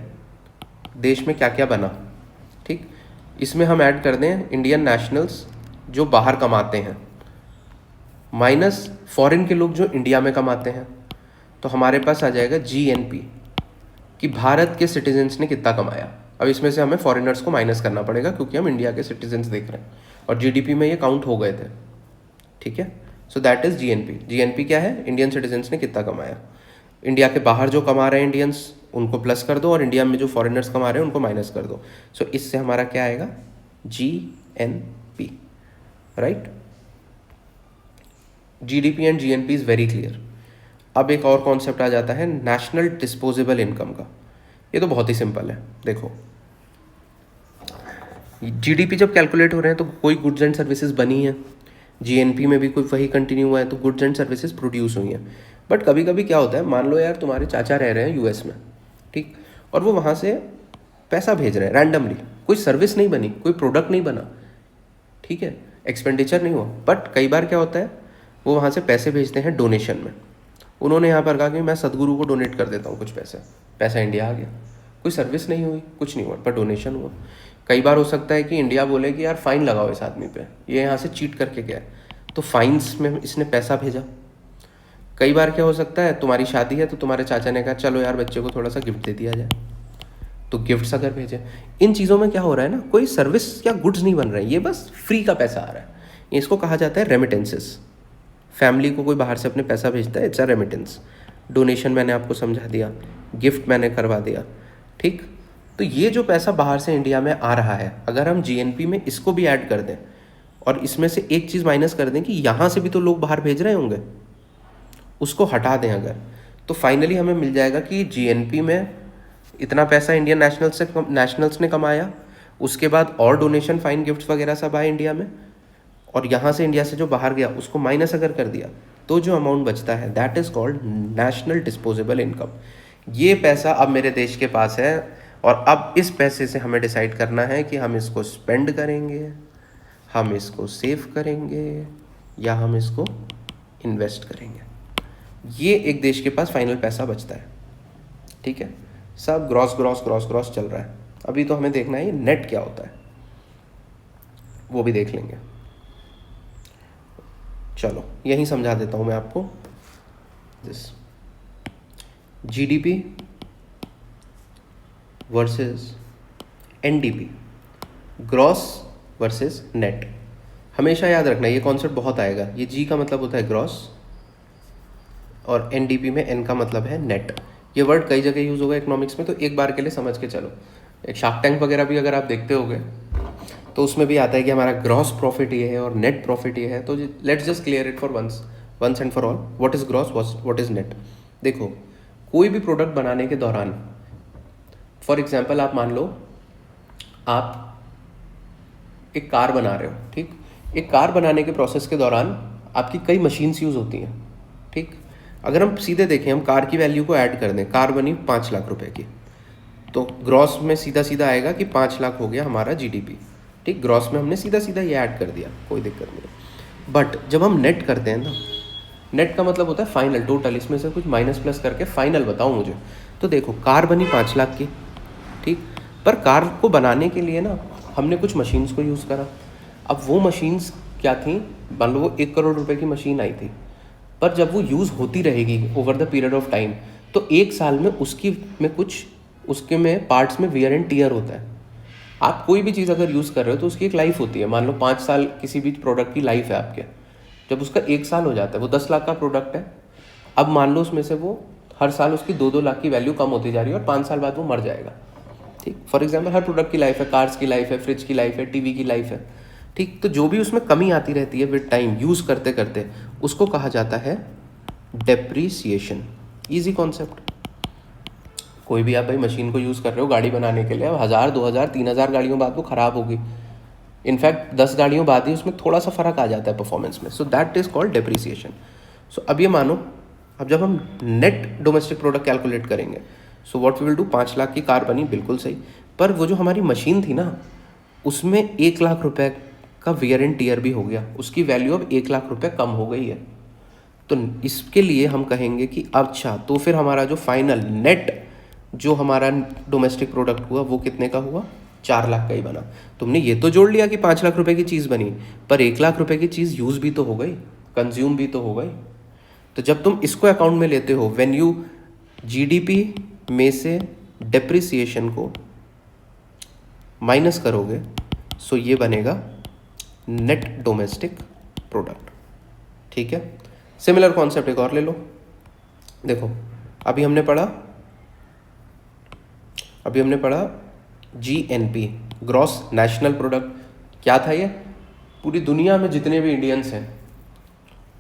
देश में क्या क्या बना, ठीक, इसमें हम ऐड कर दें इंडियन नेशनल्स जो बाहर कमाते हैं, माइनस फॉरेन के लोग जो इंडिया में कमाते हैं, तो हमारे पास आ जाएगा GNP कि भारत के सिटीजन्स ने कितना कमाया। अब इसमें से हमें फॉरेनर्स को माइनस करना पड़ेगा क्योंकि हम इंडिया के सिटीजन्स देख रहे हैं और GDP में ये काउंट हो गए थे, ठीक है। सो दैट इज़ GNP क्या है, इंडियन सिटीजन्स ने कितना कमाया। इंडिया के बाहर जो कमा रहे हैं इंडियंस उनको प्लस कर दो और इंडिया में जो फॉरेनर्स कमा रहे हैं उनको माइनस कर दो। सो इससे हमारा क्या आएगा, GNP, right. GDP and GNP is very clear. अब एक और कॉन्सेप्ट आ जाता है नेशनल डिस्पोजेबल इनकम का। ये तो बहुत ही सिंपल है, देखो GDP जब कैलकुलेट हो रहे हैं तो कोई गुड्स एंड सर्विसेज बनी है, GNP में भी कोई वही कंटिन्यू हुआ है तो गुड्स एंड सर्विसेज प्रोड्यूस हुई हैं। बट कभी कभी क्या होता है, मान लो यार तुम्हारे चाचा रह रहे हैं US में, ठीक, और वो वहाँ से पैसा भेज रहे हैं रैंडमली, कोई सर्विस नहीं बनी, कोई प्रोडक्ट नहीं बना, ठीक है, एक्सपेंडिचर नहीं हुआ, बट कई बार क्या होता है वो वहाँ से पैसे भेजते हैं डोनेशन में। उन्होंने यहाँ पर कहा कि मैं सदगुरु को डोनेट कर देता हूँ कुछ पैसा इंडिया आ गया, कोई सर्विस नहीं हुई, कुछ नहीं हुआ, पर डोनेशन हुआ। कई बार हो सकता है कि इंडिया बोले कि यार फाइन लगाओ इस आदमी पे, ये यहाँ से चीट करके गया है, तो फाइन्स में इसने पैसा भेजा। कई बार क्या हो सकता है, तुम्हारी शादी है तो तुम्हारे चाचा ने कहा चलो यार बच्चे को थोड़ा सा गिफ्ट दे दिया जाए, तो गिफ्ट्स अगर भेजे। इन चीज़ों में क्या हो रहा है ना, कोई सर्विस या गुड्स नहीं बन रहे हैं, ये बस फ्री का पैसा आ रहा है, इसको कहा जाता है रेमिटेंसेस। फैमिली को कोई बाहर से अपने पैसा भेजता है, इट्स अ रेमिटेंस। डोनेशन मैंने आपको समझा दिया, गिफ्ट मैंने करवा दिया, ठीक। तो ये जो पैसा बाहर से इंडिया में आ रहा है, अगर हम GNP में इसको भी ऐड कर दें और इसमें से एक चीज़ माइनस कर दें कि यहाँ से भी तो लोग बाहर भेज रहे होंगे, उसको हटा दें अगर, तो फाइनली हमें मिल जाएगा कि GNP में इतना पैसा इंडियन नेशनल्स ने कमाया, उसके बाद और डोनेशन, फाइन, गिफ्ट्स वगैरह सब आए इंडिया में, और यहाँ से इंडिया से जो बाहर गया उसको माइनस अगर कर दिया तो जो अमाउंट बचता है that is called national disposable income. ये पैसा अब मेरे देश के पास है और अब इस पैसे से हमें डिसाइड करना है कि हम इसको स्पेंड करेंगे, हम इसको सेव करेंगे या हम इसको इन्वेस्ट करेंगे। ये एक देश के पास फाइनल पैसा बचता है। ठीक है, सब ग्रॉस ग्रॉस ग्रॉस ग्रॉस चल रहा है। अभी तो हमें देखना है नेट क्या होता है, वो भी देख लेंगे। चलो यहीं समझा देता हूँ मैं आपको। This GDP versus NDP, gross versus net. हमेशा याद रखना ये कॉन्सेप्ट बहुत आएगा। ये जी का मतलब होता है ग्रॉस और एनडीपी में एन का मतलब है नेट। ये वर्ड कई जगह यूज़ होगा इकोनॉमिक्स में, तो एक बार के लिए समझ के चलो। एक शार्क टैंक वगैरह भी अगर आप देखते होगे तो उसमें भी आता है कि हमारा ग्रॉस प्रॉफिट ये है और नेट प्रॉफिट ये है। तो let's just clear it for once and for all, what is gross, what is net. देखो, कोई भी प्रोडक्ट बनाने के दौरान, फॉर एग्जाम्पल आप मान लो आप एक कार बना रहे हो, ठीक। एक कार बनाने के प्रोसेस के दौरान आपकी कई मशीन्स यूज़ होती हैं, ठीक। अगर हम सीधे देखें, हम कार की वैल्यू को ऐड कर दें, कार बनी 5 लाख रुपए की, तो ग्रॉस में सीधा सीधा आएगा कि 5 लाख हो गया हमारा जीडीपी, ठीक। ग्रॉस में हमने सीधा सीधा ये ऐड कर दिया, कोई दिक्कत नहीं। बट जब हम नेट करते हैं ना, नेट का मतलब होता है फाइनल, टोटल, इसमें से कुछ माइनस प्लस करके फाइनल बताओ मुझे। तो देखो, कार बनी 5 लाख की, ठीक। पर कार को बनाने के लिए ना हमने कुछ मशीन्स को यूज़ करा। अब वो मशीन्स क्या थी, मान लो वो 1 करोड़ रुपए की मशीन आई थी, पर जब वो यूज़ होती रहेगी over the period of time, तो 1 साल में उसके में पार्ट्स में वियर एंड टियर होता है। आप कोई भी चीज़ अगर यूज़ कर रहे हो तो उसकी एक लाइफ होती है। मान लो 5 साल किसी भी प्रोडक्ट की लाइफ है आपके, जब उसका 1 साल हो जाता है, वो 10 लाख का प्रोडक्ट है, अब मान लो उसमें से वो हर साल उसकी 2-2 लाख की वैल्यू कम होती जा रही है और 5 साल बाद वो मर जाएगा, ठीक। फॉर एग्जाम्पल, हर प्रोडक्ट की लाइफ है, कार्स की लाइफ है, फ्रिज की लाइफ है, टीवी की लाइफ है, ठीक। तो जो भी उसमें कमी आती रहती है विद टाइम, यूज़ करते करते, उसको कहा जाता है डेप्रीसिएशन। Easy concept. कोई भी आप भाई मशीन को यूज़ कर रहे हो गाड़ी बनाने के लिए, अब 1000, 2000, 3000 गाड़ियों बाद वो ख़राब होगी। इनफैक्ट 10 गाड़ियों बाद ही उसमें थोड़ा सा फ़र्क आ जाता है परफॉर्मेंस में। So that is called depreciation. So अब ये मानो, अब जब हम नेट डोमेस्टिक प्रोडक्ट कैलकुलेट करेंगे, so what we will do, 5 lakh की कार बनी, बिल्कुल सही, पर वो जो हमारी मशीन थी ना, उसमें 1 लाख रुपए का वियर एंड टियर भी हो गया, उसकी वैल्यू अब 1 लाख रुपए कम हो गई है। तो इसके लिए हम कहेंगे कि अच्छा, तो फिर हमारा जो फाइनल नेट जो हमारा डोमेस्टिक प्रोडक्ट हुआ वो कितने का हुआ, 4 लाख का ही बना। तुमने ये तो जोड़ लिया कि 5 लाख रुपए की चीज़ बनी, पर 1 लाख रुपए की चीज़ यूज़ भी तो हो गई, कंज्यूम भी तो हो गई। तो जब तुम इसको अकाउंट में लेते हो, व्हेन यू जीडीपी में से डेप्रिसिएशन को माइनस करोगे, सो ये बनेगा नेट डोमेस्टिक प्रोडक्ट, ठीक है। सिमिलर कॉन्सेप्ट एक और ले लो। देखो, अभी हमने पढ़ा जीएनपी, ग्रॉस नेशनल प्रोडक्ट। क्या था ये, पूरी दुनिया में जितने भी इंडियंस हैं,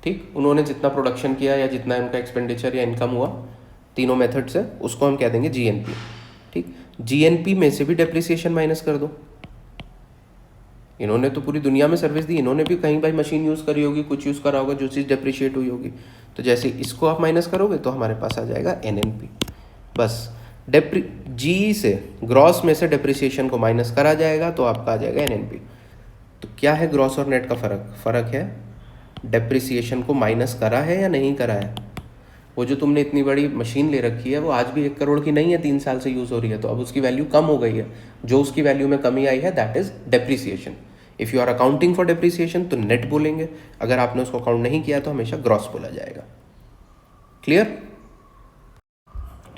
ठीक, उन्होंने जितना प्रोडक्शन किया या जितना उनका एक्सपेंडिचर या इनकम हुआ तीनों मेथड से, उसको हम कह देंगे जीएनपी, ठीक। जीएनपी में से भी डेप्रिसिएशन माइनस कर दो। इन्होंने तो पूरी दुनिया में सर्विस दी, इन्होंने भी कहीं भाई मशीन यूज़ करी होगी, कुछ यूज़ करा होगा, जो चीज़ डेप्रिशिएट हुई होगी। तो जैसे इसको आप माइनस करोगे तो हमारे पास आ जाएगा एनएनपी। बस जी से, ग्रॉस में से डेप्रिसिएशन को माइनस करा जाएगा तो आपका आ जाएगा एनएनपी। तो क्या है ग्रॉस और नेट का फ़र्क है डेप्रिसिएशन को माइनस करा है या नहीं करा है। वो जो तुमने इतनी बड़ी मशीन ले रखी है वो आज भी 1 करोड़ की नहीं है, 3 साल से यूज़ हो रही है, तो अब उसकी वैल्यू कम हो गई है। जो उसकी वैल्यू में कमी आई है that is depreciation. If you are accounting for depreciation तो नेट बोलेंगे, अगर आपने उसको अकाउंट नहीं किया तो हमेशा ग्रॉस बोला जाएगा। क्लियर,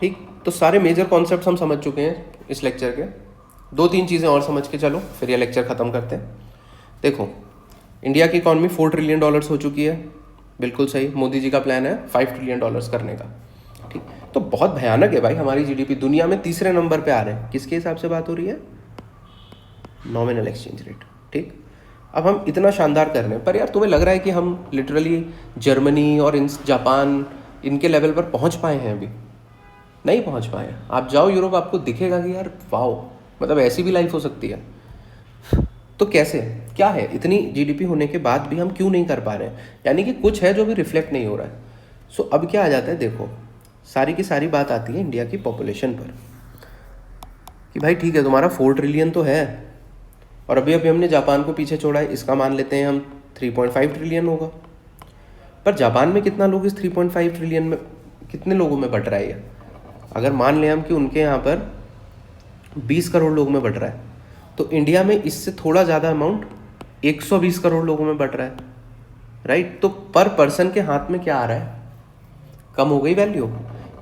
ठीक। तो सारे मेजर कॉन्सेप्ट्स हम समझ चुके हैं इस लेक्चर के। 2-3 चीज़ें और समझ के चलो, फिर ये लेक्चर ख़त्म करते हैं। देखो, इंडिया की इकॉनमी $4 ट्रिलियन हो चुकी है, बिल्कुल सही। मोदी जी का प्लान है $5 ट्रिलियन करने का, ठीक। तो बहुत भयानक है भाई, हमारी जीडीपी दुनिया में तीसरे नंबर पे आ रहे हैं। किसके हिसाब से बात हो रही है, नॉमिनल एक्सचेंज रेट, ठीक। अब हम इतना शानदार कर रहे हैं, पर यार तुम्हें लग रहा है कि हम लिटरली जर्मनी और जापान इनके लेवल पर पहुंच पाए हैं? अभी नहीं पहुंच पाए हैं। आप जाओ यूरोप, आपको दिखेगा कि यार वाओ, मतलब ऐसी भी लाइफ हो सकती है। तो कैसे, क्या है, इतनी जीडीपी होने के बाद भी हम क्यों नहीं कर पा रहे हैं, यानी कि कुछ है जो भी रिफ्लेक्ट नहीं हो रहा है। सो अब क्या आ जाता है, देखो सारी की सारी बात आती है इंडिया की पॉपुलेशन पर, कि भाई ठीक है तुम्हारा 4 ट्रिलियन तो है, और अभी अभी हमने जापान को पीछे छोड़ा है, इसका मान लेते हैं हम 3.5 ट्रिलियन होगा। पर जापान में कितना लोग इस 3.5 ट्रिलियन में, कितने लोगों में बट रहा है ये? अगर मान लें हम कि उनके यहाँ पर 20 करोड़ लोगों में बट रहा है, तो इंडिया में इससे थोड़ा ज़्यादा अमाउंट 120 करोड़ लोगों में बट रहा है, राइट। तो पर पर्सन के हाथ में क्या आ रहा है, कम हो गई वैल्यू।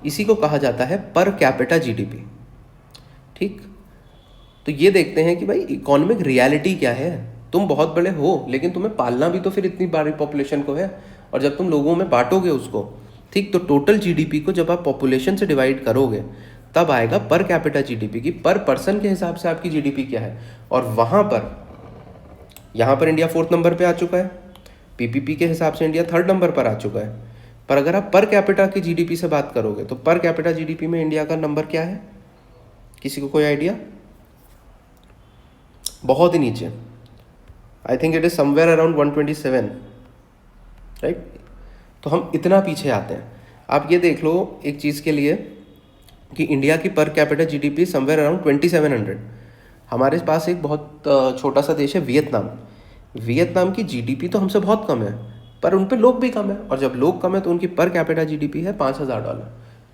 इसी को कहा जाता है पर कैपिटा जीडीपी, ठीक। तो ये देखते हैं कि भाई इकोनॉमिक रियलिटी क्या है। तुम बहुत बड़े हो, लेकिन तुम्हें पालना भी तो फिर इतनी बड़ी पॉपुलेशन को है, और जब तुम लोगों में बांटोगे उसको, ठीक, तो टोटल जीडीपी को जब आप पॉपुलेशन से डिवाइड करोगे तब आएगा पर कैपिटा जीडीपी की, पर पर्सन के हिसाब से आपकी जीडीपी क्या है। और वहाँ पर, यहाँ पर इंडिया 4th नंबर पे आ चुका है, पीपीपी के हिसाब से इंडिया 3rd नंबर पर आ चुका है। पर अगर आप पर कैपिटा की जीडीपी से बात करोगे तो पर कैपिटा जीडीपी में इंडिया का नंबर क्या है, किसी को कोई आइडिया? बहुत ही नीचे, आई think it is somewhere around 127, right. तो हम इतना पीछे आते हैं। आप ये देख लो एक चीज़ के लिए कि इंडिया की per capita GDP somewhere around 2700। हमारे पास एक बहुत छोटा सा देश है वियतनाम। वियतनाम की जीडीपी तो हमसे बहुत कम है, पर उन पे लोग भी कम है, और जब लोग कम है तो उनकी पर कैपिटा जीडीपी है $5000।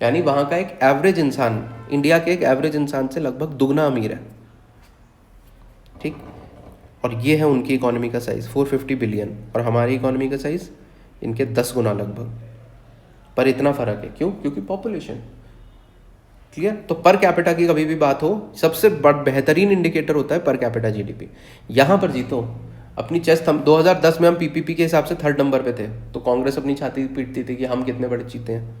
यानी वहाँ का एक एवरेज इंसान इंडिया के एक एवरेज इंसान से लगभग दुगना अमीर है, ठीक। और ये है उनकी इकोनॉमी का साइज़ 450 बिलियन, और हमारी इकोनॉमी का साइज़ इनके 10 गुना लगभग। पर इतना फ़र्क है क्यों? क्योंकि पॉपुलेशन, क्लियर। तो पर कैपिटा की कभी भी बात हो, सबसे बेहतरीन इंडिकेटर होता है पर कैपिटा जीडीपी। यहाँ पर जीतो अपनी चेस्ट। हम 2010 में हम पीपीपी के हिसाब से 3rd नंबर पे थे, तो कांग्रेस अपनी छाती पीटती थी कि हम कितने बड़े चीते हैं।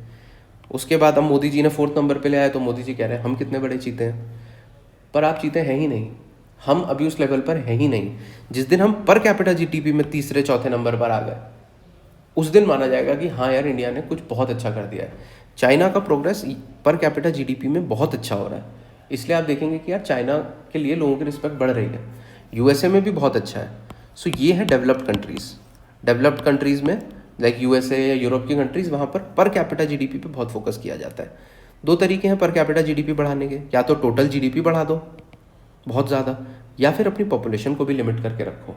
उसके बाद हम मोदी जी ने 4th नंबर पे ले आए, तो मोदी जी कह रहे हैं हम कितने बड़े चीते हैं। पर आप चीते हैं ही नहीं, हम अभी उस लेवल पर हैं ही नहीं। जिस दिन हम पर कैपिटा जीडीपी में 3रे-4थे नंबर पर आ गए, उस दिन माना जाएगा कि हाँ यार इंडिया ने कुछ बहुत अच्छा कर दिया है। चाइना का प्रोग्रेस पर कैपिटा जीडीपी में बहुत अच्छा हो रहा है, इसलिए आप देखेंगे कि यार चाइना के लिए लोगों की रिस्पेक्ट बढ़ रही है। यूएसए में भी बहुत अच्छा है। सो ये है डेवलप्ड कंट्रीज़। डेवलप्ड कंट्रीज़ में लाइक यूएसए या यूरोप की कंट्रीज़, वहाँ पर कैपिटा जीडीपी पे बहुत फोकस किया जाता है। 2 तरीके हैं पर कैपिटा जीडीपी बढ़ाने के, या तो टोटल जीडीपी बढ़ा दो बहुत ज़्यादा, या फिर अपनी पॉपुलेशन को भी लिमिट करके रखो।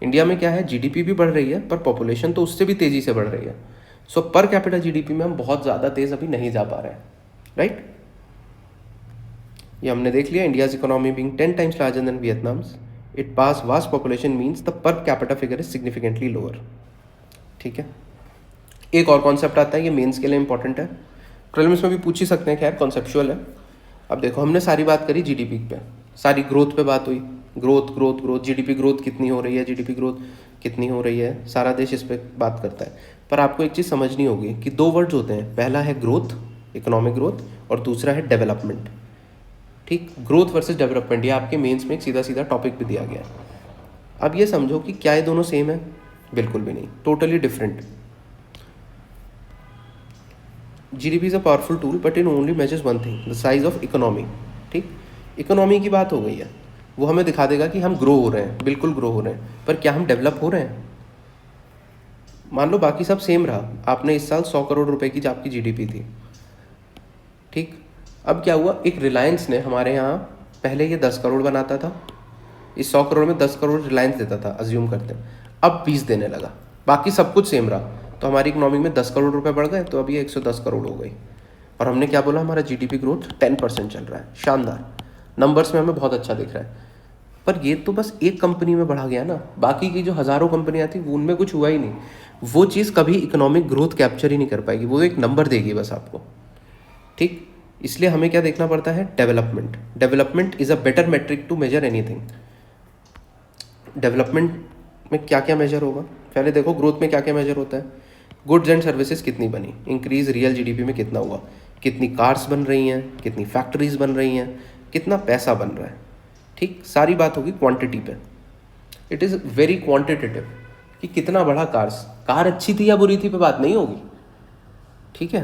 इंडिया में क्या है, जीडीपी भी बढ़ रही है पर पॉपुलेशन तो उससे भी तेज़ी से बढ़ रही है। सो पर कैपिटा जीडीपी में हम बहुत ज़्यादा तेज़ अभी नहीं जा पा रहे हैं, राइट। ये हमने देख लिया, India's economy being 10 times larger than Vietnam's, it pass vast population means the per capita figure is significantly lower, ठीक है। एक और कॉन्सेप्ट आता है, ये मेंस के लिए इंपॉर्टेंट है, प्रीलिम्स में भी पूछ ही सकते हैं, खैर कॉन्सेप्चुअल है। अब देखो हमने सारी बात करी जीडीपी पे, सारी ग्रोथ पे बात हुई, growth growth growth, GDP growth कितनी हो रही है, जीडीपी ग्रोथ कितनी हो रही है, सारा देश इस पर बात करता है। पर आपको एक चीज़ समझनी होगी कि 2 वर्ड्स होते हैं, पहला है ग्रोथ, इकोनॉमिक ग्रोथ, और दूसरा है डेवलपमेंट, ठीक। ग्रोथ वर्सेस डेवलपमेंट, ये आपके मेंस में एक सीधा सीधा टॉपिक भी दिया गया है। अब ये समझो कि क्या ये दोनों सेम है? बिल्कुल भी नहीं, totally different. GDP is a powerful tool but in only measures one thing, the size of economy, ठीक। इकोनॉमी की बात हो गई है, वो हमें दिखा देगा कि हम ग्रो हो रहे हैं, बिल्कुल ग्रो हो रहे हैं, पर क्या हम डेवलप हो रहे हैं? मान लो बाकी सब सेम रहा, आपने इस साल 100 करोड़ रुपए की आपकी जीडीपी थी, ठीक। अब क्या हुआ, एक रिलायंस ने हमारे यहाँ पहले ये 10 करोड़ बनाता था, इस 100 करोड़ में 10 करोड़ रिलायंस देता था, अज्यूम करते हैं, अब 20 देने लगा, बाकी सब कुछ सेम रहा, तो हमारी इकोनॉमी में 10 करोड़ रुपए बढ़ गए, तो अभी 110 करोड़ हो गई। और हमने क्या बोला, हमारा जीडीपी ग्रोथ 10% चल रहा है, शानदार, नंबर्स में हमें बहुत अच्छा दिख रहा है। पर ये तो बस एक कंपनी में बढ़ा गया ना, बाकी की जो हज़ारों कंपनियां थी वो उनमें कुछ हुआ ही नहीं। वो चीज़ कभी इकोनॉमिक ग्रोथ कैप्चर ही नहीं कर पाएगी, वो एक नंबर देगी बस आपको, ठीक। इसलिए हमें क्या देखना पड़ता है, development. Development is a better metric to measure anything. Development में क्या क्या मेजर होगा, पहले देखो ग्रोथ में क्या क्या मेजर होता है। गुड्स एंड सर्विसेज कितनी बनी, इंक्रीज रियल जीडीपी में कितना हुआ, कितनी कार्स बन रही हैं, कितनी फैक्ट्रीज बन रही हैं, कितना पैसा बन रहा है, ठीक। सारी बात होगी क्वांटिटी पे, इट इज़ वेरी क्वांटिटेटिव, कि कितना बढ़ा कार्स, कार अच्छी थी या बुरी थी पे बात नहीं होगी, ठीक है।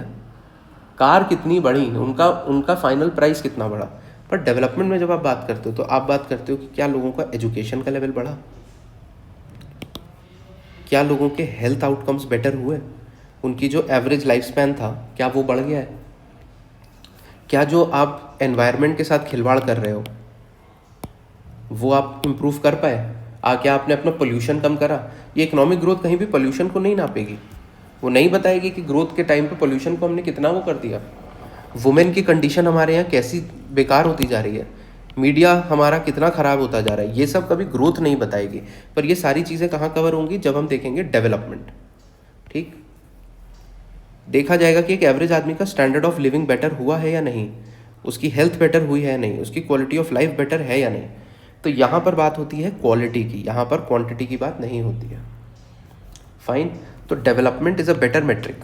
कार कितनी बढ़ी, उनका फाइनल प्राइस कितना बढ़ा, पर डेवलपमेंट में जब आप बात करते हो तो आप बात करते हो कि क्या लोगों का एजुकेशन का लेवल बढ़ा, क्या लोगों के हेल्थ आउटकम्स बेटर हुए, उनकी जो एवरेज लाइफ स्पैन था क्या वो बढ़ गया है, क्या जो आप एनवायरनमेंट के साथ खिलवाड़ कर रहे हो वो आप इम्प्रूव कर पाए, क्या आपने अपना पोल्यूशन कम करा। ये इकोनॉमिक ग्रोथ कहीं भी पोल्यूशन को नहीं नापेगी, वो नहीं बताएगी कि ग्रोथ के टाइम पे पोल्यूशन को हमने कितना वो कर दिया, वुमेन की कंडीशन हमारे यहाँ कैसी बेकार होती जा रही है, मीडिया हमारा कितना ख़राब होता जा रहा है, ये सब कभी ग्रोथ नहीं बताएगी। पर ये सारी चीज़ें कहाँ कवर होंगी, जब हम देखेंगे डेवलपमेंट। ठीक, देखा जाएगा कि एक एवरेज आदमी का स्टैंडर्ड ऑफ लिविंग बेटर हुआ है या नहीं, उसकी हेल्थ बेटर हुई है या नहीं, उसकी क्वालिटी ऑफ लाइफ बेटर है या नहीं। तो यहाँ पर बात होती है क्वालिटी की, यहाँ पर क्वांटिटी की बात नहीं होती है। फाइन, तो development is a better metric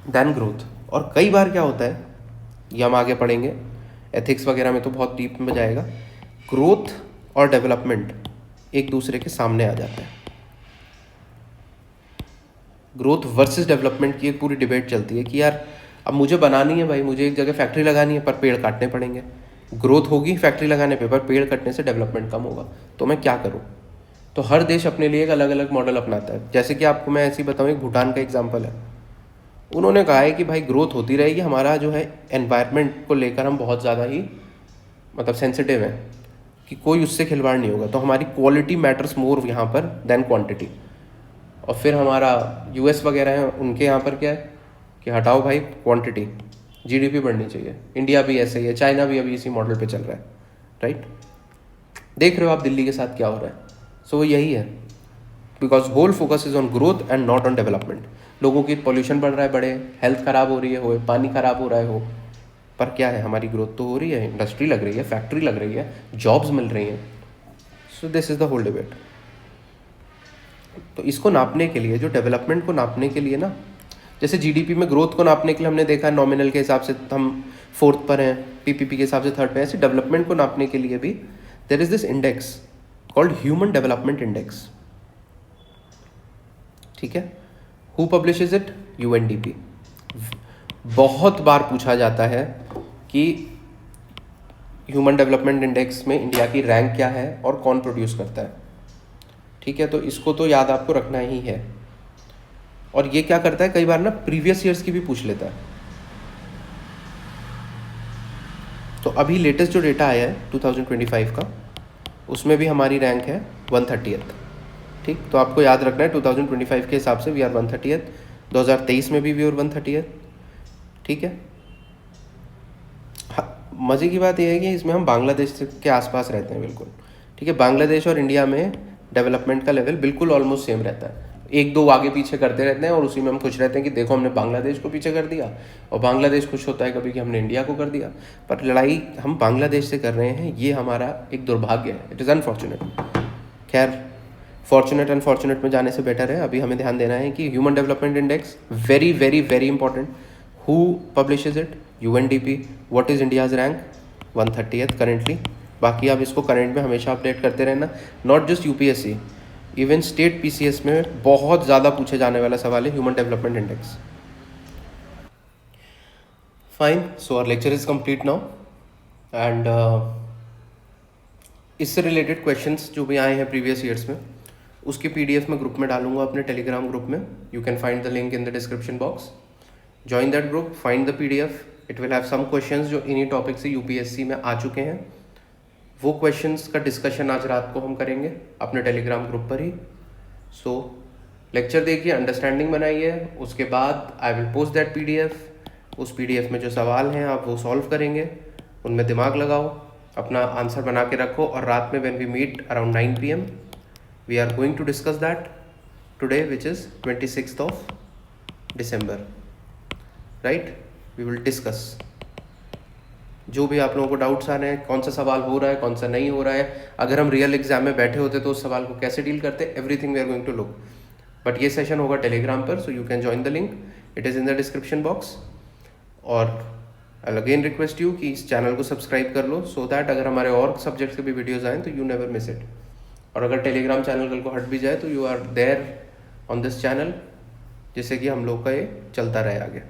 than growth. और कई बार क्या होता है, ये हम आगे पढ़ेंगे, एथिक्स वगैरह में तो बहुत डीप में जाएगा, ग्रोथ और डेवलपमेंट एक दूसरे के सामने आ जाता है। ग्रोथ वर्सेस डेवलपमेंट की एक पूरी डिबेट चलती है कि यार अब मुझे बनानी है भाई, मुझे एक जगह फैक्ट्री लगानी है पर पेड़ काटने पड़ेंगे, ग्रोथ होगी फैक्ट्री लगाने पे पर पेड़ कटने से डेवलपमेंट कम होगा, तो मैं क्या करूँ। तो हर देश अपने लिए एक अलग अलग मॉडल अपनाता है। जैसे कि आपको मैं ऐसे ही बताऊँ, एक भूटान का एग्जाम्पल है, उन्होंने कहा है कि भाई ग्रोथ होती रहेगी, हमारा जो है एनवायरनमेंट को लेकर हम बहुत ज़्यादा ही मतलब सेंसिटिव हैं कि कोई उससे खिलवाड़ नहीं होगा, तो हमारी क्वालिटी मैटर्स मोर यहाँ पर देन क्वांटिटी। और फिर हमारा यूएस वगैरह है, उनके यहाँ पर क्या है कि हटाओ भाई क्वांटिटी, जीडीपी बढ़नी चाहिए। इंडिया भी ऐसे ही है, चाइना भी अभी इसी मॉडल पे चल रहा है, राइट। देख रहे हो आप दिल्ली के साथ क्या हो रहा है। सो यही है, because whole focus is on growth and not on development. लोगों की पॉल्यूशन बढ़ रहा है, बढ़े, हेल्थ खराब हो रही है, हो, पानी खराब हो रहा है, हो, पर क्या है, हमारी ग्रोथ तो हो रही है, इंडस्ट्री लग रही है, फैक्ट्री लग रही है, जॉब्स मिल रही हैं। So this is the whole debate. तो इसको नापने के लिए, जो डेवलपमेंट को नापने के लिए ना, जैसे जीडीपी में ग्रोथ को नापने के लिए हमने देखा नॉमिनल के हिसाब से हम 4th पर हैं, पीपीपी के हिसाब से 3rd पे, ऐसे डेवलपमेंट को नापने के लिए भी there is this index called human development index. ठीक है, हु पब्लिशेज इट, यूएनडीपी। बहुत बार पूछा जाता है कि ह्यूमन डेवलपमेंट इंडेक्स में इंडिया की रैंक क्या है और कौन प्रोड्यूस करता है। ठीक है, तो इसको तो याद आपको रखना ही है। और ये क्या करता है, कई बार ना प्रीवियस ईयर्स की भी पूछ लेता है। तो अभी लेटेस्ट जो डेटा आया है 2025 का, उसमें भी हमारी रैंक है 130th। ठीक, तो आपको याद रखना है 2025 के हिसाब से वी आर 130th, 2023 में भी वी आर 130th। ठीक है, मज़े की बात यह है कि इसमें हम बांग्लादेश के आसपास रहते हैं बिल्कुल। ठीक है, बांग्लादेश और इंडिया में डेवलपमेंट का लेवल बिल्कुल ऑलमोस्ट सेम रहता है, 1-2 आगे पीछे करते रहते हैं और उसी में हम खुश रहते हैं कि देखो हमने बांग्लादेश को पीछे कर दिया, और बांग्लादेश खुश होता है कभी कि हमने इंडिया को कर दिया। पर लड़ाई हम बांग्लादेश से कर रहे हैं, ये हमारा एक दुर्भाग्य है, इट इज़ अनफॉर्चुनेट। खैर, फॉर्चुनेट अनफॉर्चुनेट में जाने से बेटर है अभी हमें ध्यान देना है कि human development index, very very very important. Who publishes it, UNDP. What is India's rank, 130th currently. बाकी आप इसको करंट में हमेशा अपडेट करते रहना, not just UPSC, even state PCS में बहुत ज़्यादा पूछे जाने वाला सवाल है human development index. Fine, so our lecture is complete now and इससे रिलेटेड क्वेश्चंस जो भी आए हैं प्रीवियस ईयर्स में, उसकी पीडीएफ में ग्रुप में डालूंगा अपने टेलीग्राम ग्रुप में। You can find the link in the description box, join that group, find the PDF. It will have some questions जो इन्हीं टॉपिक से यूपीएससी में आ चुके हैं, वो क्वेश्चंस का डिस्कशन आज रात को हम करेंगे अपने टेलीग्राम ग्रुप पर ही। सो लेक्चर देखिए, अंडरस्टैंडिंग बनाइए, उसके बाद I will post that PDF. उस पीडीएफ में जो सवाल हैं आप वो सॉल्व करेंगे, उनमें दिमाग लगाओ, अपना आंसर बना के रखो, और रात में when we meet around 9 PM we are going to discuss that today which is 26th of December, right. We will discuss जो भी आप लोगों को डाउट्स आ रहे हैं, कौन सा सवाल हो रहा है, कौन सा नहीं हो रहा है, अगर हम रियल एग्जाम में बैठे होते तो उस सवाल को कैसे डील करते, everything we are going to look. But ये सेशन होगा टेलीग्राम पर, so you can join the link, it is in the description box. और आई अगेन रिक्वेस्ट यू कि इस चैनल को सब्सक्राइब कर लो, सो दैट अगर हमारे और सब्जेक्ट्स के भी वीडियोज़ आएँ तो यू नेवर मिस इट। और अगर टेलीग्राम चैनल कल को हट भी जाए तो you are there on this channel, जिससे कि हम लोग का ये चलता रहे आगे,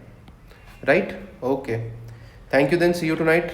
right. Okay, thank you then, see you tonight.